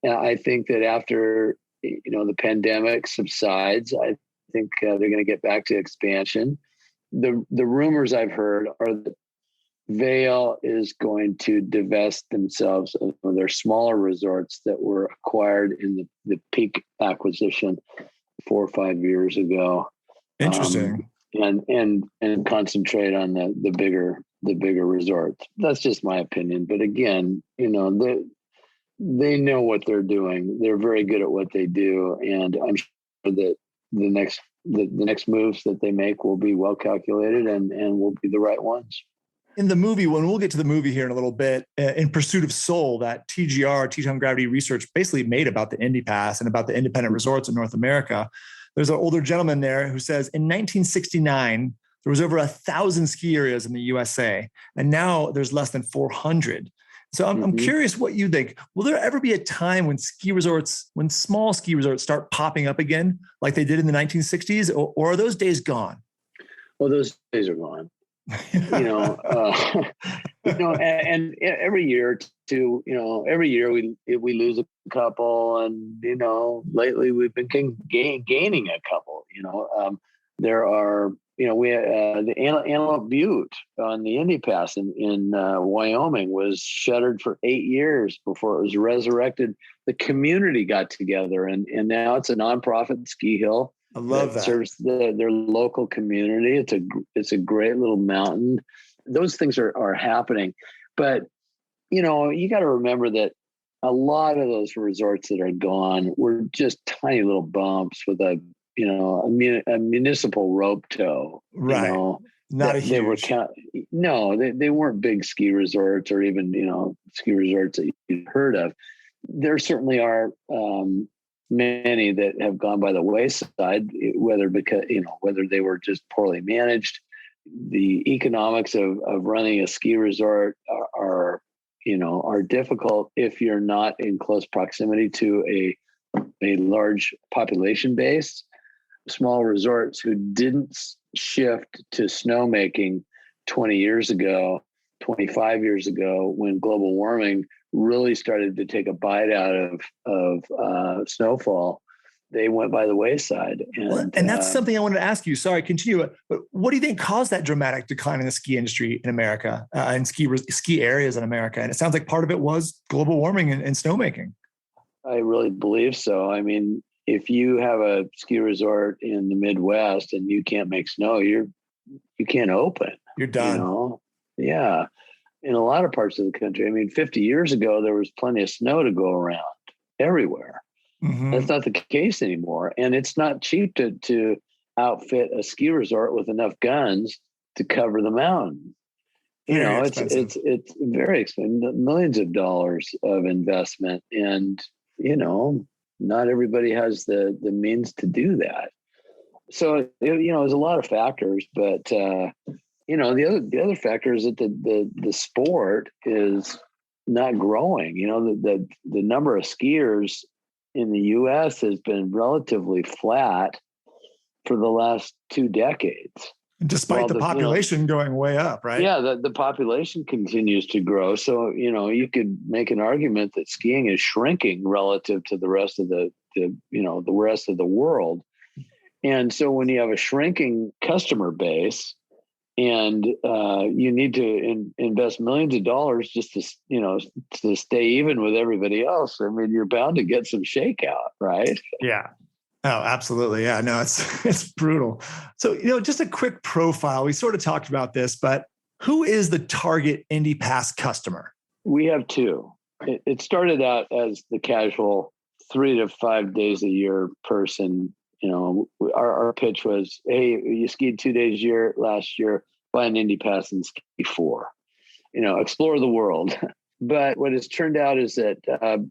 I think that after, the pandemic subsides, I think they're going to get back to expansion. The rumors I've heard are that Vail is going to divest themselves of their smaller resorts that were acquired in the Peak acquisition 4 or 5 years ago. Interesting. And concentrate on the bigger resorts. That's just my opinion. But again, they know what they're doing. They're very good at what they do, and I'm sure that the next moves that they make will be well calculated and will be the right ones. In the movie, when we'll get to the movie here in a little bit, In Pursuit of Soul, that TGR, Teton Gravity Research, basically made about the Indy Pass and about the independent resorts in North America. There's an older gentleman there who says in 1969, there was over 1,000 ski areas in the USA, and now there's less than 400. So I'm curious what you think. Will there ever be a time when small ski resorts start popping up again, like they did in the 1960s, or are those days gone? Well, those days are gone. And every year too, every year we lose a couple, and lately we've been gaining a couple. There are we the Antelope Butte on the Indy Pass in Wyoming was shuttered for 8 years before it was resurrected. The community got together, and now it's a nonprofit ski hill. I love that. Serves their local community. It's a great little mountain. Those things are happening, but you got to remember that a lot of those resorts that are gone were just tiny little bumps with a municipal rope tow. Right. Not a huge. They weren't big ski resorts or even ski resorts that you've heard of. There certainly are. Many that have gone by the wayside, whether they were just poorly managed. The economics of running a ski resort are difficult if you're not in close proximity to a large population base. Small resorts who didn't shift to snowmaking 20 years ago, 25 years ago, when global warming really started to take a bite out of snowfall, they went by the wayside. And that's something I wanted to ask you. Sorry, continue. But what do you think caused that dramatic decline in the ski industry in America and ski areas in America? And it sounds like part of it was global warming and snowmaking. I really believe so. I mean, if you have a ski resort in the Midwest and you can't make snow, you can't open. You're done. Yeah. In a lot of parts of the country. I mean, 50 years ago, there was plenty of snow to go around everywhere. Mm-hmm. That's not the case anymore. And it's not cheap to outfit a ski resort with enough guns to cover the mountain. It's very expensive, millions of dollars of investment. And, not everybody has the means to do that. So, there's a lot of factors, but, the other factor is that the sport is not growing. The number of skiers in the U.S. has been relatively flat for the last 2 decades. Despite the population going way up, right? Yeah, the population continues to grow. So, you could make an argument that skiing is shrinking relative to the rest of the rest of the world. And so when you have a shrinking customer base and you need to invest millions of dollars just to stay even with everybody else, I mean, you're bound to get some shakeout, right? Yeah. Oh, absolutely. Yeah, no, it's brutal. So, just a quick profile. We sort of talked about this, but who is the target Indy Pass customer? We have two. It started out as the casual 3 to 5 days a year person. You know, our pitch was, hey, you skied 2 days a year last year, buy an Indy Pass and ski 4. You know, explore the world. But what has turned out is that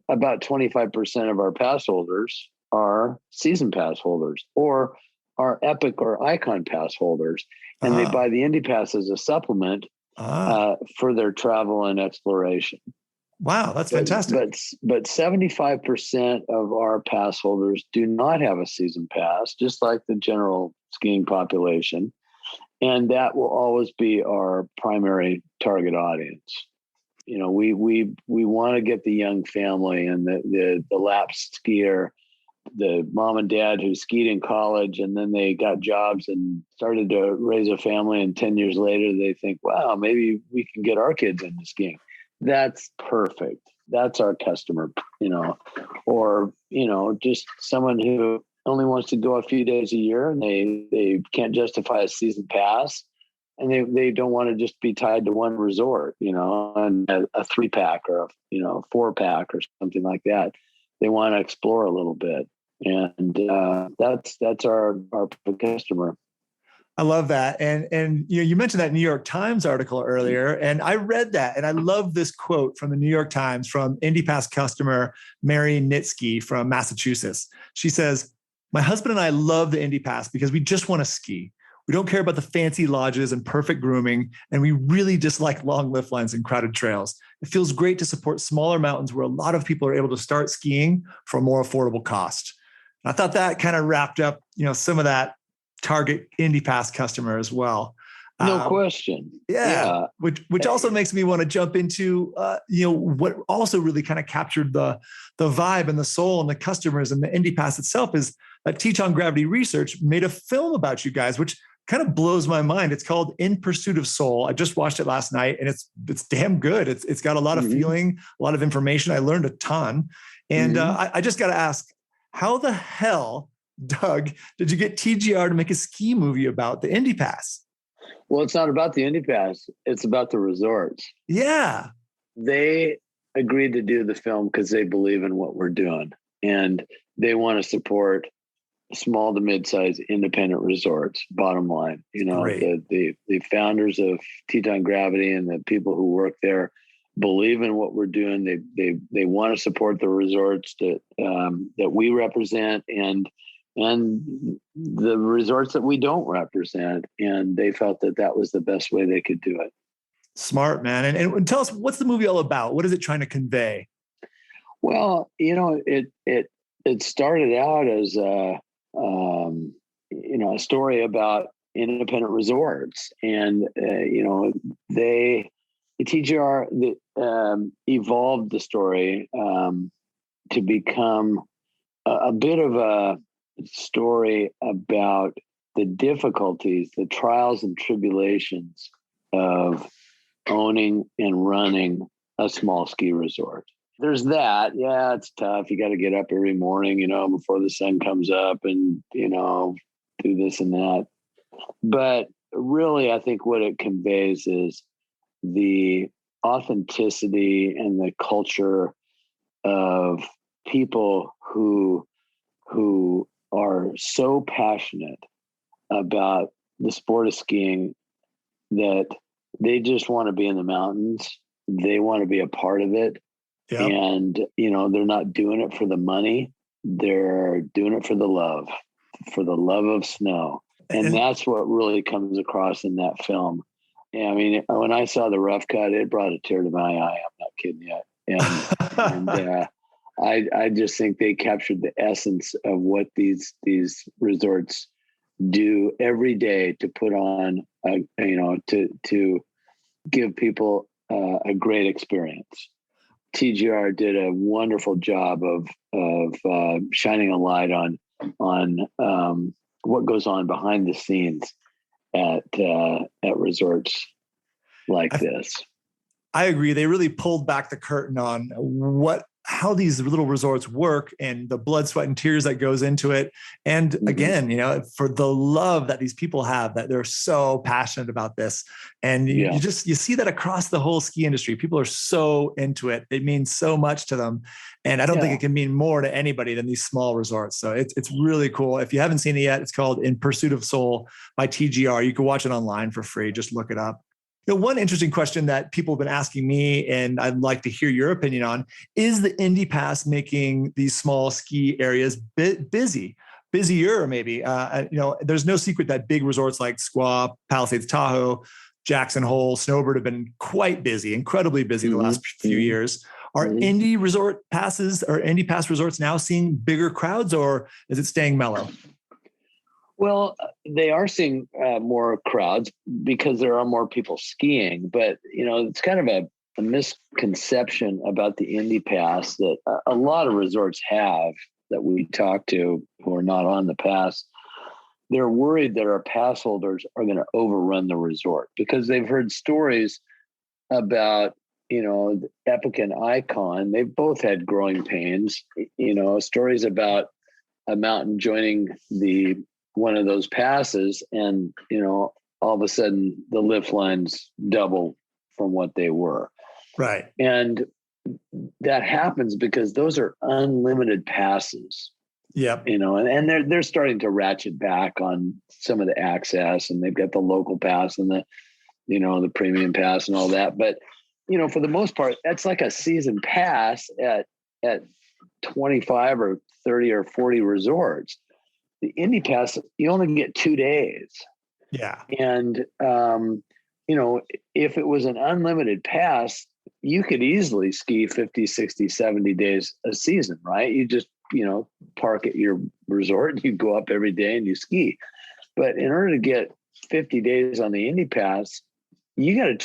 about 25% of our pass holders are season pass holders or are Epic or Icon pass holders. And they buy the Indy Pass as a supplement for their travel and exploration. Wow, that's fantastic. But 75% of our pass holders do not have a season pass, just like the general skiing population. And that will always be our primary target audience. You know, we want to get the young family and the lapsed skier, the mom and dad who skied in college and then they got jobs and started to raise a family. And 10 years later, they think, wow, maybe we can get our kids into skiing. That's perfect. That's our customer, you know, or, you know, just someone who only wants to go a few days a year and they can't justify a season pass and they don't want to just be tied to one resort, you know, and a 3-pack or a, you know, 4-pack or something like that. They want to explore a little bit. And that's our customer. I love that. And you know, you mentioned that New York Times article earlier, and I read that, and I love this quote from the New York Times from Indy Pass customer Mary Nitsky from Massachusetts. She says, "My husband and I love the Indy Pass because we just want to ski. We don't care about the fancy lodges and perfect grooming, and we really dislike long lift lines and crowded trails. It feels great to support smaller mountains where a lot of people are able to start skiing for a more affordable cost." And I thought that kind of wrapped up, you know, some of that target Indy Pass customer as well. No question. Yeah. Which also makes me want to jump into, you know, what also really kind of captured the vibe and the soul and the customers and the Indy Pass itself is that Teton Gravity Research made a film about you guys, which kind of blows my mind. It's called In Pursuit of Soul. I just watched it last night and it's damn good. It's got a lot of feeling, a lot of information. I learned a ton. And I just got to ask, how the hell, Doug, did you get TGR to make a ski movie about the Indy Pass? Well, it's not about the Indy Pass. It's about the resorts. Yeah. They agreed to do the film because they believe in what we're doing. And they want to support small to mid-sized independent resorts, bottom line. You know, the founders of Teton Gravity and the people who work there believe in what we're doing. They want to support the resorts that we represent and the resorts that we don't represent. And they felt that was the best way they could do it. Smart, man. And tell us, what's the movie all about? What is it trying to convey? Well, you know, it started out as a story about independent resorts, and you know, TGR evolved the story to become a bit of a story about the difficulties, the trials and tribulations of owning and running a small ski resort. There's that. Yeah, it's tough. You got to get up every morning, you know, before the sun comes up and, you know, do this and that. But really, I think what it conveys is the authenticity and the culture of people who are so passionate about the sport of skiing that they just want to be in the mountains. They want to be a part of it. Yep. And, you know, they're not doing it for the money. They're doing it for the love of snow. And that's what really comes across in that film. I mean, when I saw the rough cut, it brought a tear to my eye. I'm not kidding you. And I just think they captured the essence of what these resorts do every day to put on, to give people a great experience. TGR did a wonderful job of shining a light on what goes on behind the scenes at resorts like this. I agree. They really pulled back the curtain on what how these little resorts work and the blood, sweat, and tears that goes into it. And again, for the love that these people have, that they're so passionate about this. And you see that across the whole ski industry. People are so into it. It means so much to them. And I don't think it can mean more to anybody than these small resorts. So it's really cool. If you haven't seen it yet, it's called In Pursuit of Soul by TGR. You can watch it online for free. Just look it up. One interesting question that people have been asking me, and I'd like to hear your opinion on, is the Indy Pass making these small ski areas busier maybe? There's no secret that big resorts like Squaw, Palisades, Tahoe, Jackson Hole, Snowbird have been quite busy, incredibly busy the last few years. Are Indy Pass resorts now seeing bigger crowds, or is it staying mellow? Well, they are seeing more crowds because there are more people skiing, but it's kind of a misconception about the Indy Pass that a lot of resorts have that we talk to who are not on the pass. They're worried that our pass holders are going to overrun the resort because they've heard stories about Epic and Icon. They've both had growing pains. Stories about a mountain joining one of those passes, and all of a sudden the lift lines double from what they were. Right. And that happens because those are unlimited passes. Yep. And they're starting to ratchet back on some of the access, and they've got the local pass and the premium pass and all that. But for the most part, that's like a season pass at 25 or 30 or 40 resorts. The Indy Pass, you only get 2 days. Yeah. And, if it was an unlimited pass, you could easily ski 50, 60, 70 days a season, right? You just, park at your resort and you go up every day and you ski. But in order to get 50 days on the Indy Pass, you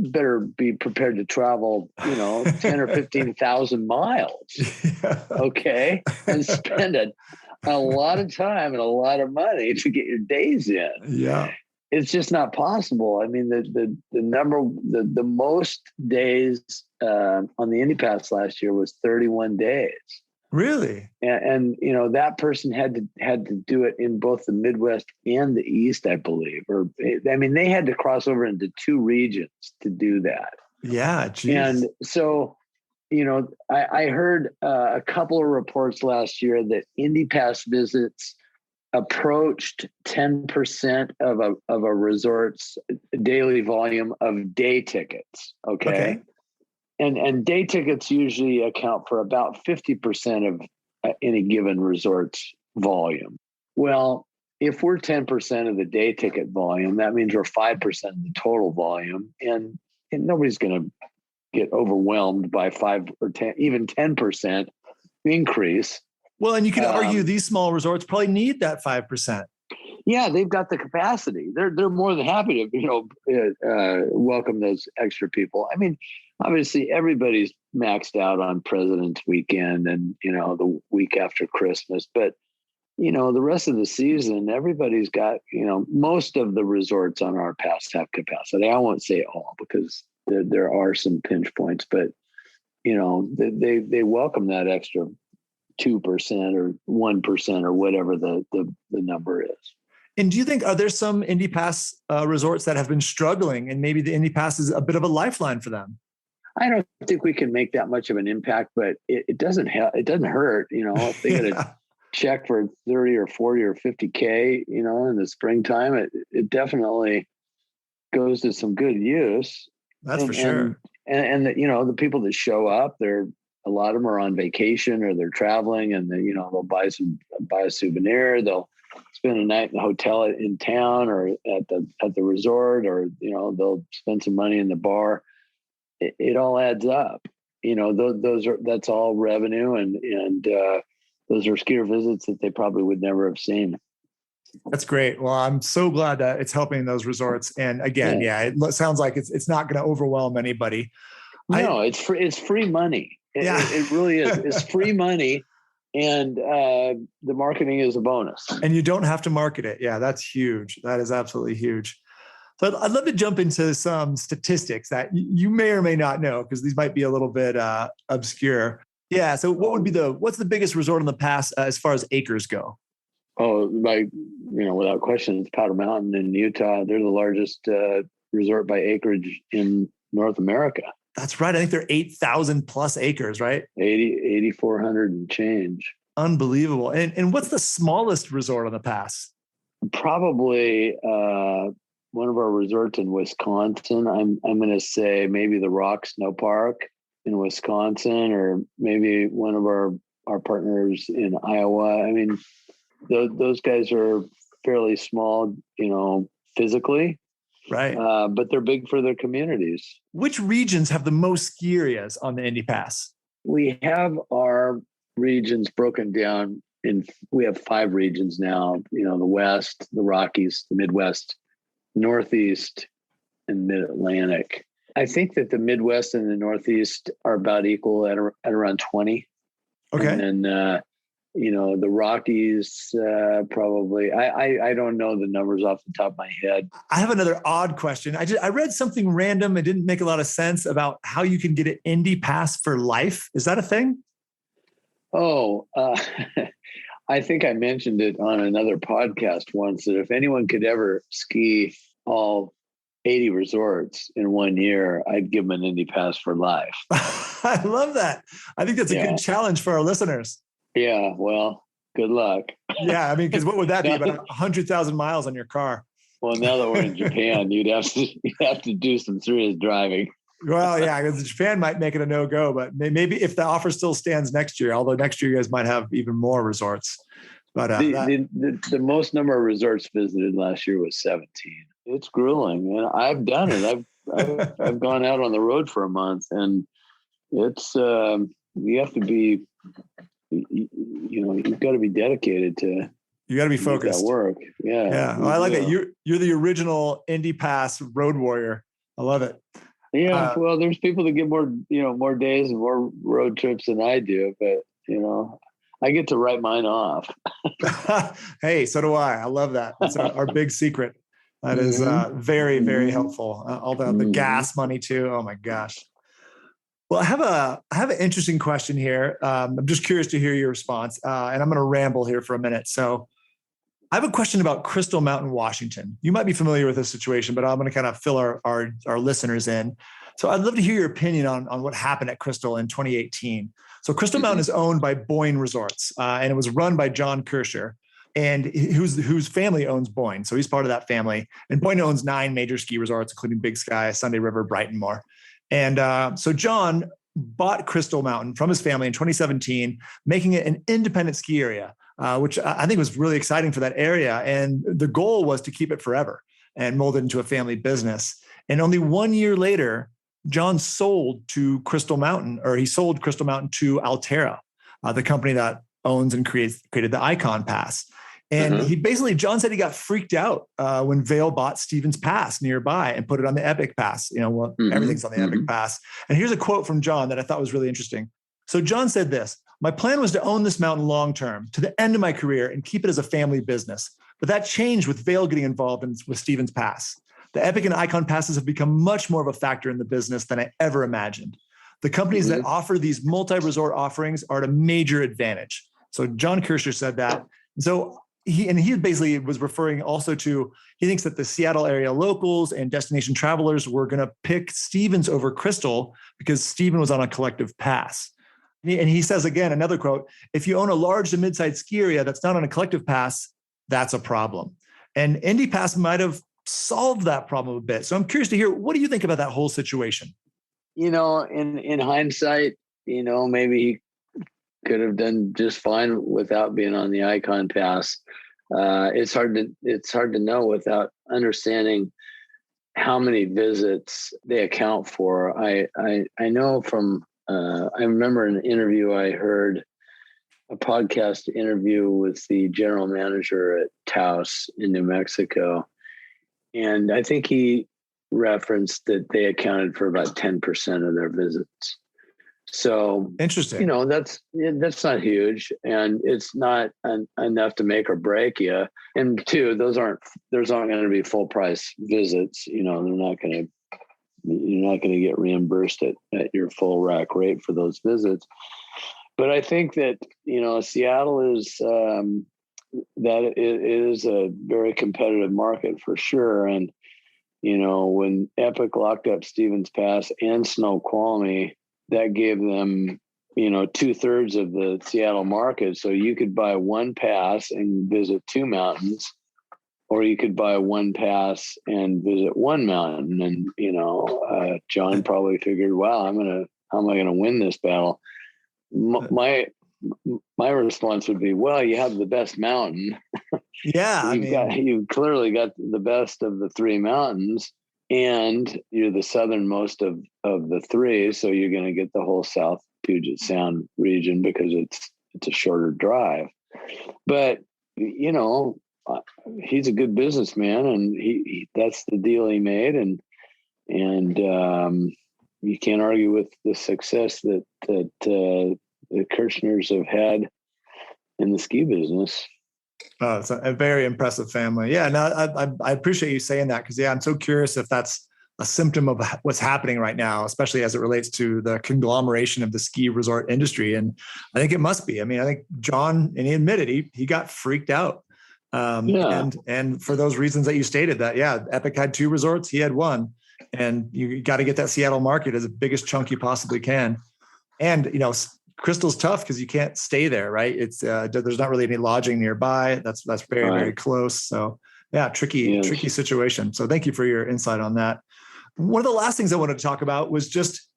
better be prepared to travel, 10 or 15,000 miles. Okay. And spend a lot of time and a lot of money to get your days in. Yeah. It's just not possible. I mean, the most days on the Indy Pass last year was 31 days. Really? And that person had to do it in both the Midwest and the East, I believe. They had to cross over into 2 regions to do that. Yeah. Geez. And so, I heard a couple of reports last year that Indy Pass visits approached 10% of a resort's daily volume of day tickets. Okay. And day tickets usually account for about 50% of any given resort's volume. Well, if we're 10% of the day ticket volume, that means we're 5% of the total volume, and nobody's going to get overwhelmed by 5 or 10, even 10% increase. Well, and you can argue these small resorts probably need that 5%. Yeah, they've got the capacity. They're more than happy to welcome those extra people. I mean, obviously everybody's maxed out on President's Weekend and the week after Christmas, but the rest of the season, everybody's got most of the resorts on our pass have capacity. I won't say all because there are some pinch points, but they welcome that extra 2% or 1% or whatever the number is. And do you think, are there some Indy Pass resorts that have been struggling and maybe the Indy Pass is a bit of a lifeline for them? I don't think we can make that much of an impact, but it doesn't help. It doesn't hurt, if they get a check for 30 or 40 or 50K, in the springtime, it definitely goes to some good use. That's for sure. And the people that show up, a lot of them are on vacation or they're traveling, and they'll buy a souvenir. They'll spend a night in the hotel in town or at the resort, or they'll spend some money in the bar. It all adds up. That's all revenue, and those are skier visits that they probably would never have seen. That's great. Well, I'm so glad that it's helping those resorts. And again, it sounds like it's not going to overwhelm anybody. No, it's free. It's free money. It really is. It's free money, and the marketing is a bonus. And you don't have to market it. Yeah, that's huge. That is absolutely huge. So I'd love to jump into some statistics that you may or may not know, because these might be a little bit obscure. Yeah. So what's the biggest resort on the pass as far as acres go? Oh, without question, it's Powder Mountain in Utah. They're the largest resort by acreage in North America. That's right. I think they're 8,000 plus acres, right? 8,400 and change. Unbelievable. And what's the smallest resort on the pass? Probably one of our resorts in Wisconsin. I'm going to say maybe the Rock Snow Park in Wisconsin, or maybe one of our partners in Iowa. I mean, those guys are fairly small, physically, right? But they're big for their communities. Which regions have the most ski areas on the Indy Pass? We have our regions broken down we have 5 regions now, the West, the Rockies, the Midwest, Northeast, and Mid-Atlantic. I think that the Midwest and the Northeast are about equal at around 20. Okay. And then, the Rockies, probably, I don't know the numbers off the top of my head. I have another odd question. I read something random. It didn't make a lot of sense about how you can get an Indy Pass for life. Is that a thing? Oh, I think I mentioned it on another podcast once, that if anyone could ever ski all 80 resorts in 1 year, I'd give them an Indy Pass for life. I love that. I think that's a good challenge for our listeners. Yeah, well, good luck. Yeah, I mean, because what would that be? About 100,000 miles on your car. Well, now that we're in Japan, you'd have to do some serious driving. Well, yeah, because Japan might make it a no-go, but maybe if the offer still stands next year, although next year you guys might have even more resorts. But the most number of resorts visited last year was 17. It's grueling, and I've done it. I've gone out on the road for a month, and it's you have to be, you've got to be dedicated to. You got to be focused. That work, yeah. Yeah, well, I like it. You're the original Indy Pass road warrior. I love it. Yeah, well, there's people that get more days and more road trips than I do, but I get to write mine off. Hey, so do I. I love that. That's our big secret. That is very, very helpful. All the gas money too. Oh my gosh. Well, I have an interesting question here. I'm just curious to hear your response, and I'm going to ramble here for a minute. So, I have a question about Crystal Mountain, Washington. You might be familiar with this situation, but I'm going to kind of fill our listeners in. So I'd love to hear your opinion on what happened at Crystal in 2018. So Crystal Mountain is owned by Boyne Resorts, and it was run by John Kirscher, and whose family owns Boyne. So he's part of that family. And Boyne owns 9 major ski resorts, including Big Sky, Sunday River, Brighton, more. And so John bought Crystal Mountain from his family in 2017, making it an independent ski area, which I think was really exciting for that area. And the goal was to keep it forever and mold it into a family business. And only 1 year later, John sold Crystal Mountain to Alterra, the company that owns and created the Icon Pass. And John said he got freaked out when Vail bought Stevens Pass nearby and put it on the Epic Pass. Everything's on the Epic Pass. And here's a quote from John that I thought was really interesting. So John said this: "My plan was to own this mountain long-term to the end of my career and keep it as a family business. But that changed with Vail getting involved with Stevens Pass. The Epic and Icon Passes have become much more of a factor in the business than I ever imagined. The companies that offer these multi-resort offerings are at a major advantage." So John Kirscher said that. So he basically was referring also to, he thinks that the Seattle area locals and destination travelers were going to pick Stevens over Crystal because Steven was on a collective pass. And he says, again, another quote: "If you own a large to mid-sized ski area that's not on a collective pass, that's a problem." And Indy Pass might have solved that problem a bit. So I'm curious to hear, what do you think about that whole situation? In hindsight, maybe he could have done just fine without being on the Icon Pass. It's hard to know without understanding how many visits they account for. I know from I remember an interview I heard, a podcast interview with the general manager at Taos in New Mexico, and I think he referenced that they accounted for about 10% of their visits. So interesting. That's not huge, and it's not enough to make or break you. And 2, those aren't going to be full price visits. You're not going to get reimbursed at your full rack rate for those visits. But I think that, Seattle is, that it is a very competitive market for sure. And, when Epic locked up Stevens Pass and Snoqualmie, that gave them, 2/3 of the Seattle market. So you could buy one pass and visit two mountains, or you could buy one pass and visit one mountain. And, John probably figured, wow, how am I going to win this battle? My response would be, well, you have the best mountain. Yeah. You've clearly got the best of the three mountains, and you're the southernmost of the three. So you're going to get the whole South Puget Sound region because it's a shorter drive. But, he's a good businessman, and he that's the deal he made. And you can't argue with the success that the Kirchners have had in the ski business. Oh, it's a very impressive family. Yeah, no, I appreciate you saying that, because I'm so curious if that's a symptom of what's happening right now, especially as it relates to the conglomeration of the ski resort industry. And I think it must be. I think John, and he admitted he got freaked out. And for those reasons that you stated, that Epic had two resorts, he had one, and you got to get that Seattle market as the biggest chunk you possibly can. And Crystal's tough because you can't stay there, right? It's there's not really any lodging nearby. That's very, very close. So tricky situation. So thank you for your insight on that. One of the last things I wanted to talk about was just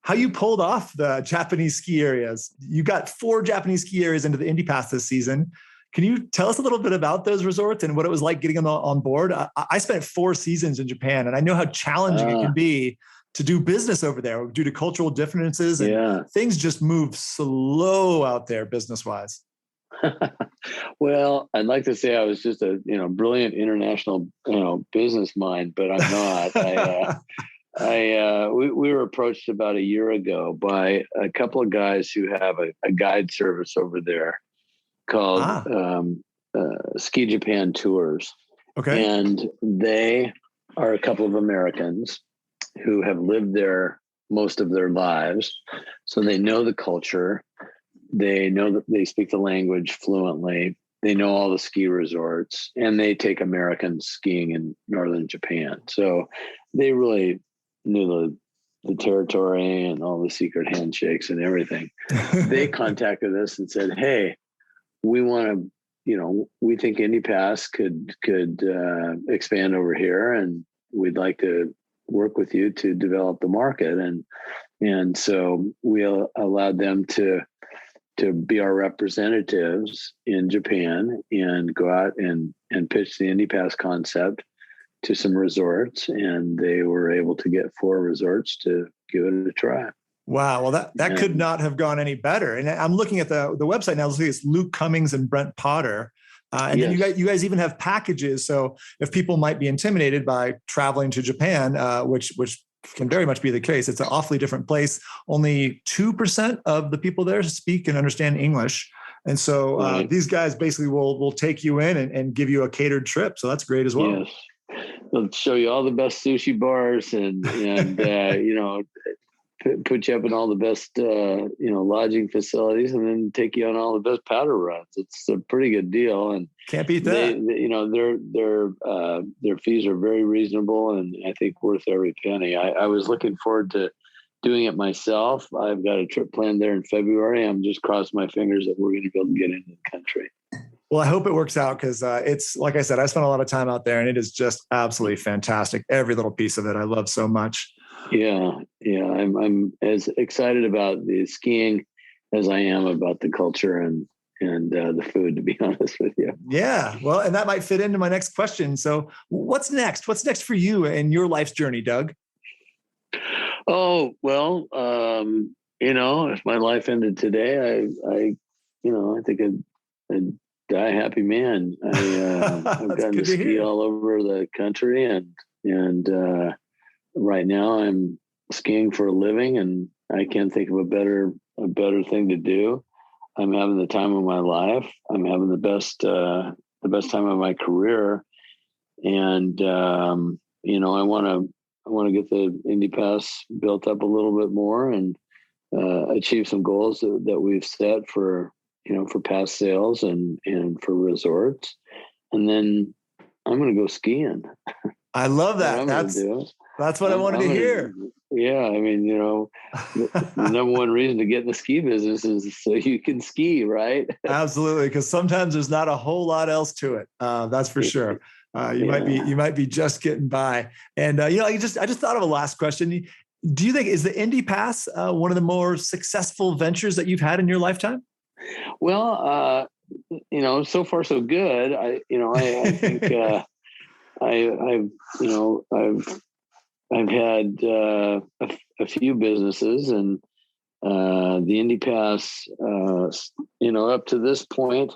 how you pulled off the Japanese ski areas. You got 4 Japanese ski areas into the Indy Pass this season. Can you tell us a little bit about those resorts and what it was like getting them on board? I spent 4 seasons in Japan, and I know how challenging it can be to do business over there due to cultural differences, and things just move slow out there business-wise. Well, I'd like to say I was just a brilliant international business mind, but I'm not. We were approached about a year ago by a couple of guys who have a guide service over there called Ski Japan Tours. Okay, and they are a couple of Americans who have lived there most of their lives, so they know the culture. They know that they speak the language fluently. They know all the ski resorts, and they take Americans skiing in northern Japan. So they really knew the territory and all the secret handshakes and everything. They contacted us and said, "Hey, we want to, we think Indy Pass could expand over here, and we'd like to work with you to develop the market." And so we allowed them to be our representatives in Japan and go out and pitch the Indy Pass concept to some resorts, and they were able to get 4 resorts to give it a try. Wow. Well, that could not have gone any better. And I'm looking at the website now. It's Luke Cummings and Brent Potter. And then you guys even have packages. So if people might be intimidated by traveling to Japan, which can very much be the case, it's an awfully different place. Only 2% of the people there speak and understand English. And so these guys basically will take you in and give you a catered trip. So that's great as well. Yes. They'll show you all the best sushi bars and put you up in all the best, lodging facilities, and then take you on all the best powder runs. It's a pretty good deal, and can't beat that. Their fees are very reasonable, and I think worth every penny. I was looking forward to doing it myself. I've got a trip planned there in February. I'm just crossing my fingers that we're going to be able to get into the country. Well, I hope it works out, because it's, like I said, I spent a lot of time out there, and it is just absolutely fantastic. Every little piece of it I love so much. Yeah. I'm as excited about the skiing as I am about the culture and the food, to be honest with you. Yeah. Well, and that might fit into my next question. So what's next? What's next for you in your life's journey, Doug? Oh, well, if my life ended today, I think I'd die a happy man. I've gotten to ski all over the country, and right now I'm skiing for a living, and I can't think of a better thing to do. I'm having the time of my life. I'm having the best time of my career. And, I want to get the Indy Pass built up a little bit more and achieve some goals that we've set for past sales and for resorts. And then I'm going to go skiing. I love that. That's what I wanted to hear. Yeah. I mean, the number one reason to get in the ski business is so you can ski, right? Absolutely. Because sometimes there's not a whole lot else to it. That's for sure. You might be just getting by. And, I just thought of a last question. Do you think, is the Indy Pass one of the more successful ventures that you've had in your lifetime? Well, so far so good. I think I've had a few businesses, and the Indy Pass, up to this point,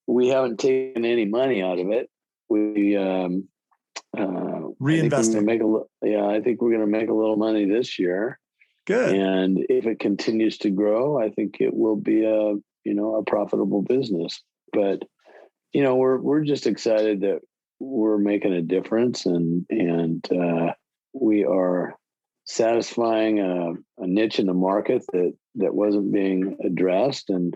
we haven't taken any money out of it. We reinvesting. I think we're going to make a little money this year. Good. And if it continues to grow, I think it will be a profitable business. But, we're just excited that we're making a difference, and we are satisfying a niche in the market that wasn't being addressed. And,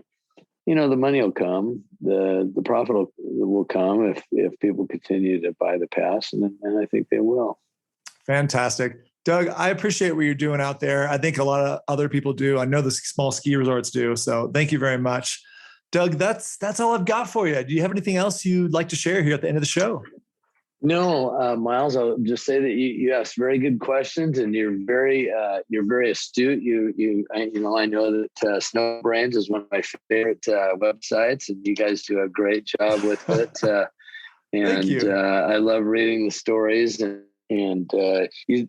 the money will come, the profit will come if people continue to buy the pass. And I think they will. Fantastic. Doug, I appreciate what you're doing out there. I think a lot of other people do. I know the small ski resorts do. So thank you very much. Doug, that's all I've got for you. Do you have anything else you'd like to share here at the end of the show? No, Miles, I'll just say that you asked very good questions, and you're very astute. I know that Snow Brains is one of my favorite websites, and you guys do a great job with it. Thank you. I love reading the stories, and you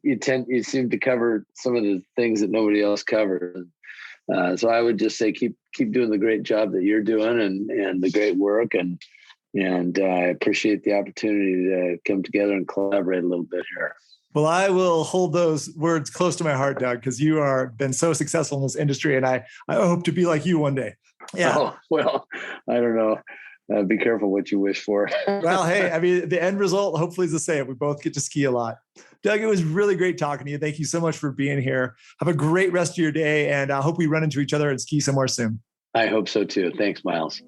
seem to cover some of the things that nobody else covers. So I would just say keep doing the great job that you're doing, and the great work, and I appreciate the opportunity to come together and collaborate a little bit here. Well, I will hold those words close to my heart, Doug, because you are been so successful in this industry, and I hope to be like you one day. Yeah. Oh, well, I don't know. Be careful what you wish for. Well, hey, I mean, the end result hopefully is the same. We both get to ski a lot. Doug, it was really great talking to you. Thank you so much for being here. Have a great rest of your day, and I hope we run into each other and ski somewhere soon. I hope so too. Thanks, Miles.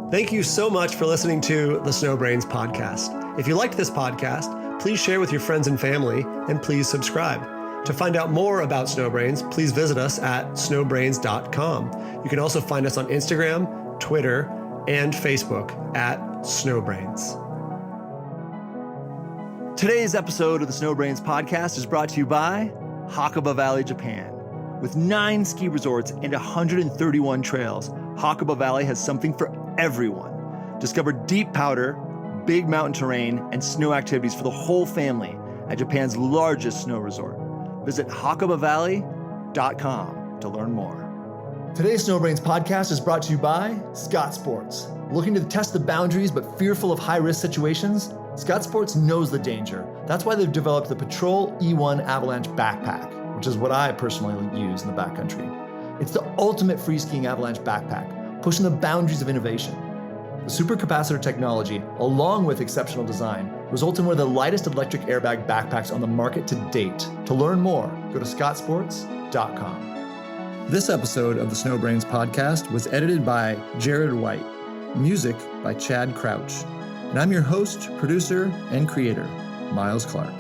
Thank you so much for listening to the Snow Brains podcast. If you liked this podcast, please share with your friends and family, and please subscribe. To find out more about Snow Brains, please visit us at snowbrains.com. You can also find us on Instagram, Twitter, and Facebook at Snowbrains. Today's episode of the Snow Brains podcast is brought to you by Hakuba Valley, Japan. With 9 ski resorts and 131 trails, Hakuba Valley has something for everyone. Discover deep powder, big mountain terrain, and snow activities for the whole family at Japan's largest snow resort. Visit hakubavalley.com to learn more. Today's Snow Brains podcast is brought to you by Scott Sports. Looking to test the boundaries but fearful of high-risk situations? Scott Sports knows the danger. That's why they've developed the Patrol E1 Avalanche Backpack, which is what I personally use in the backcountry. It's the ultimate free skiing avalanche backpack, pushing the boundaries of innovation. The supercapacitor technology, along with exceptional design, result in one of the lightest electric airbag backpacks on the market to date. To learn more, go to scottsports.com. This episode of the Snow Brains podcast was edited by Jared White, music by Chad Crouch, and I'm your host, producer, and creator, Miles Clark.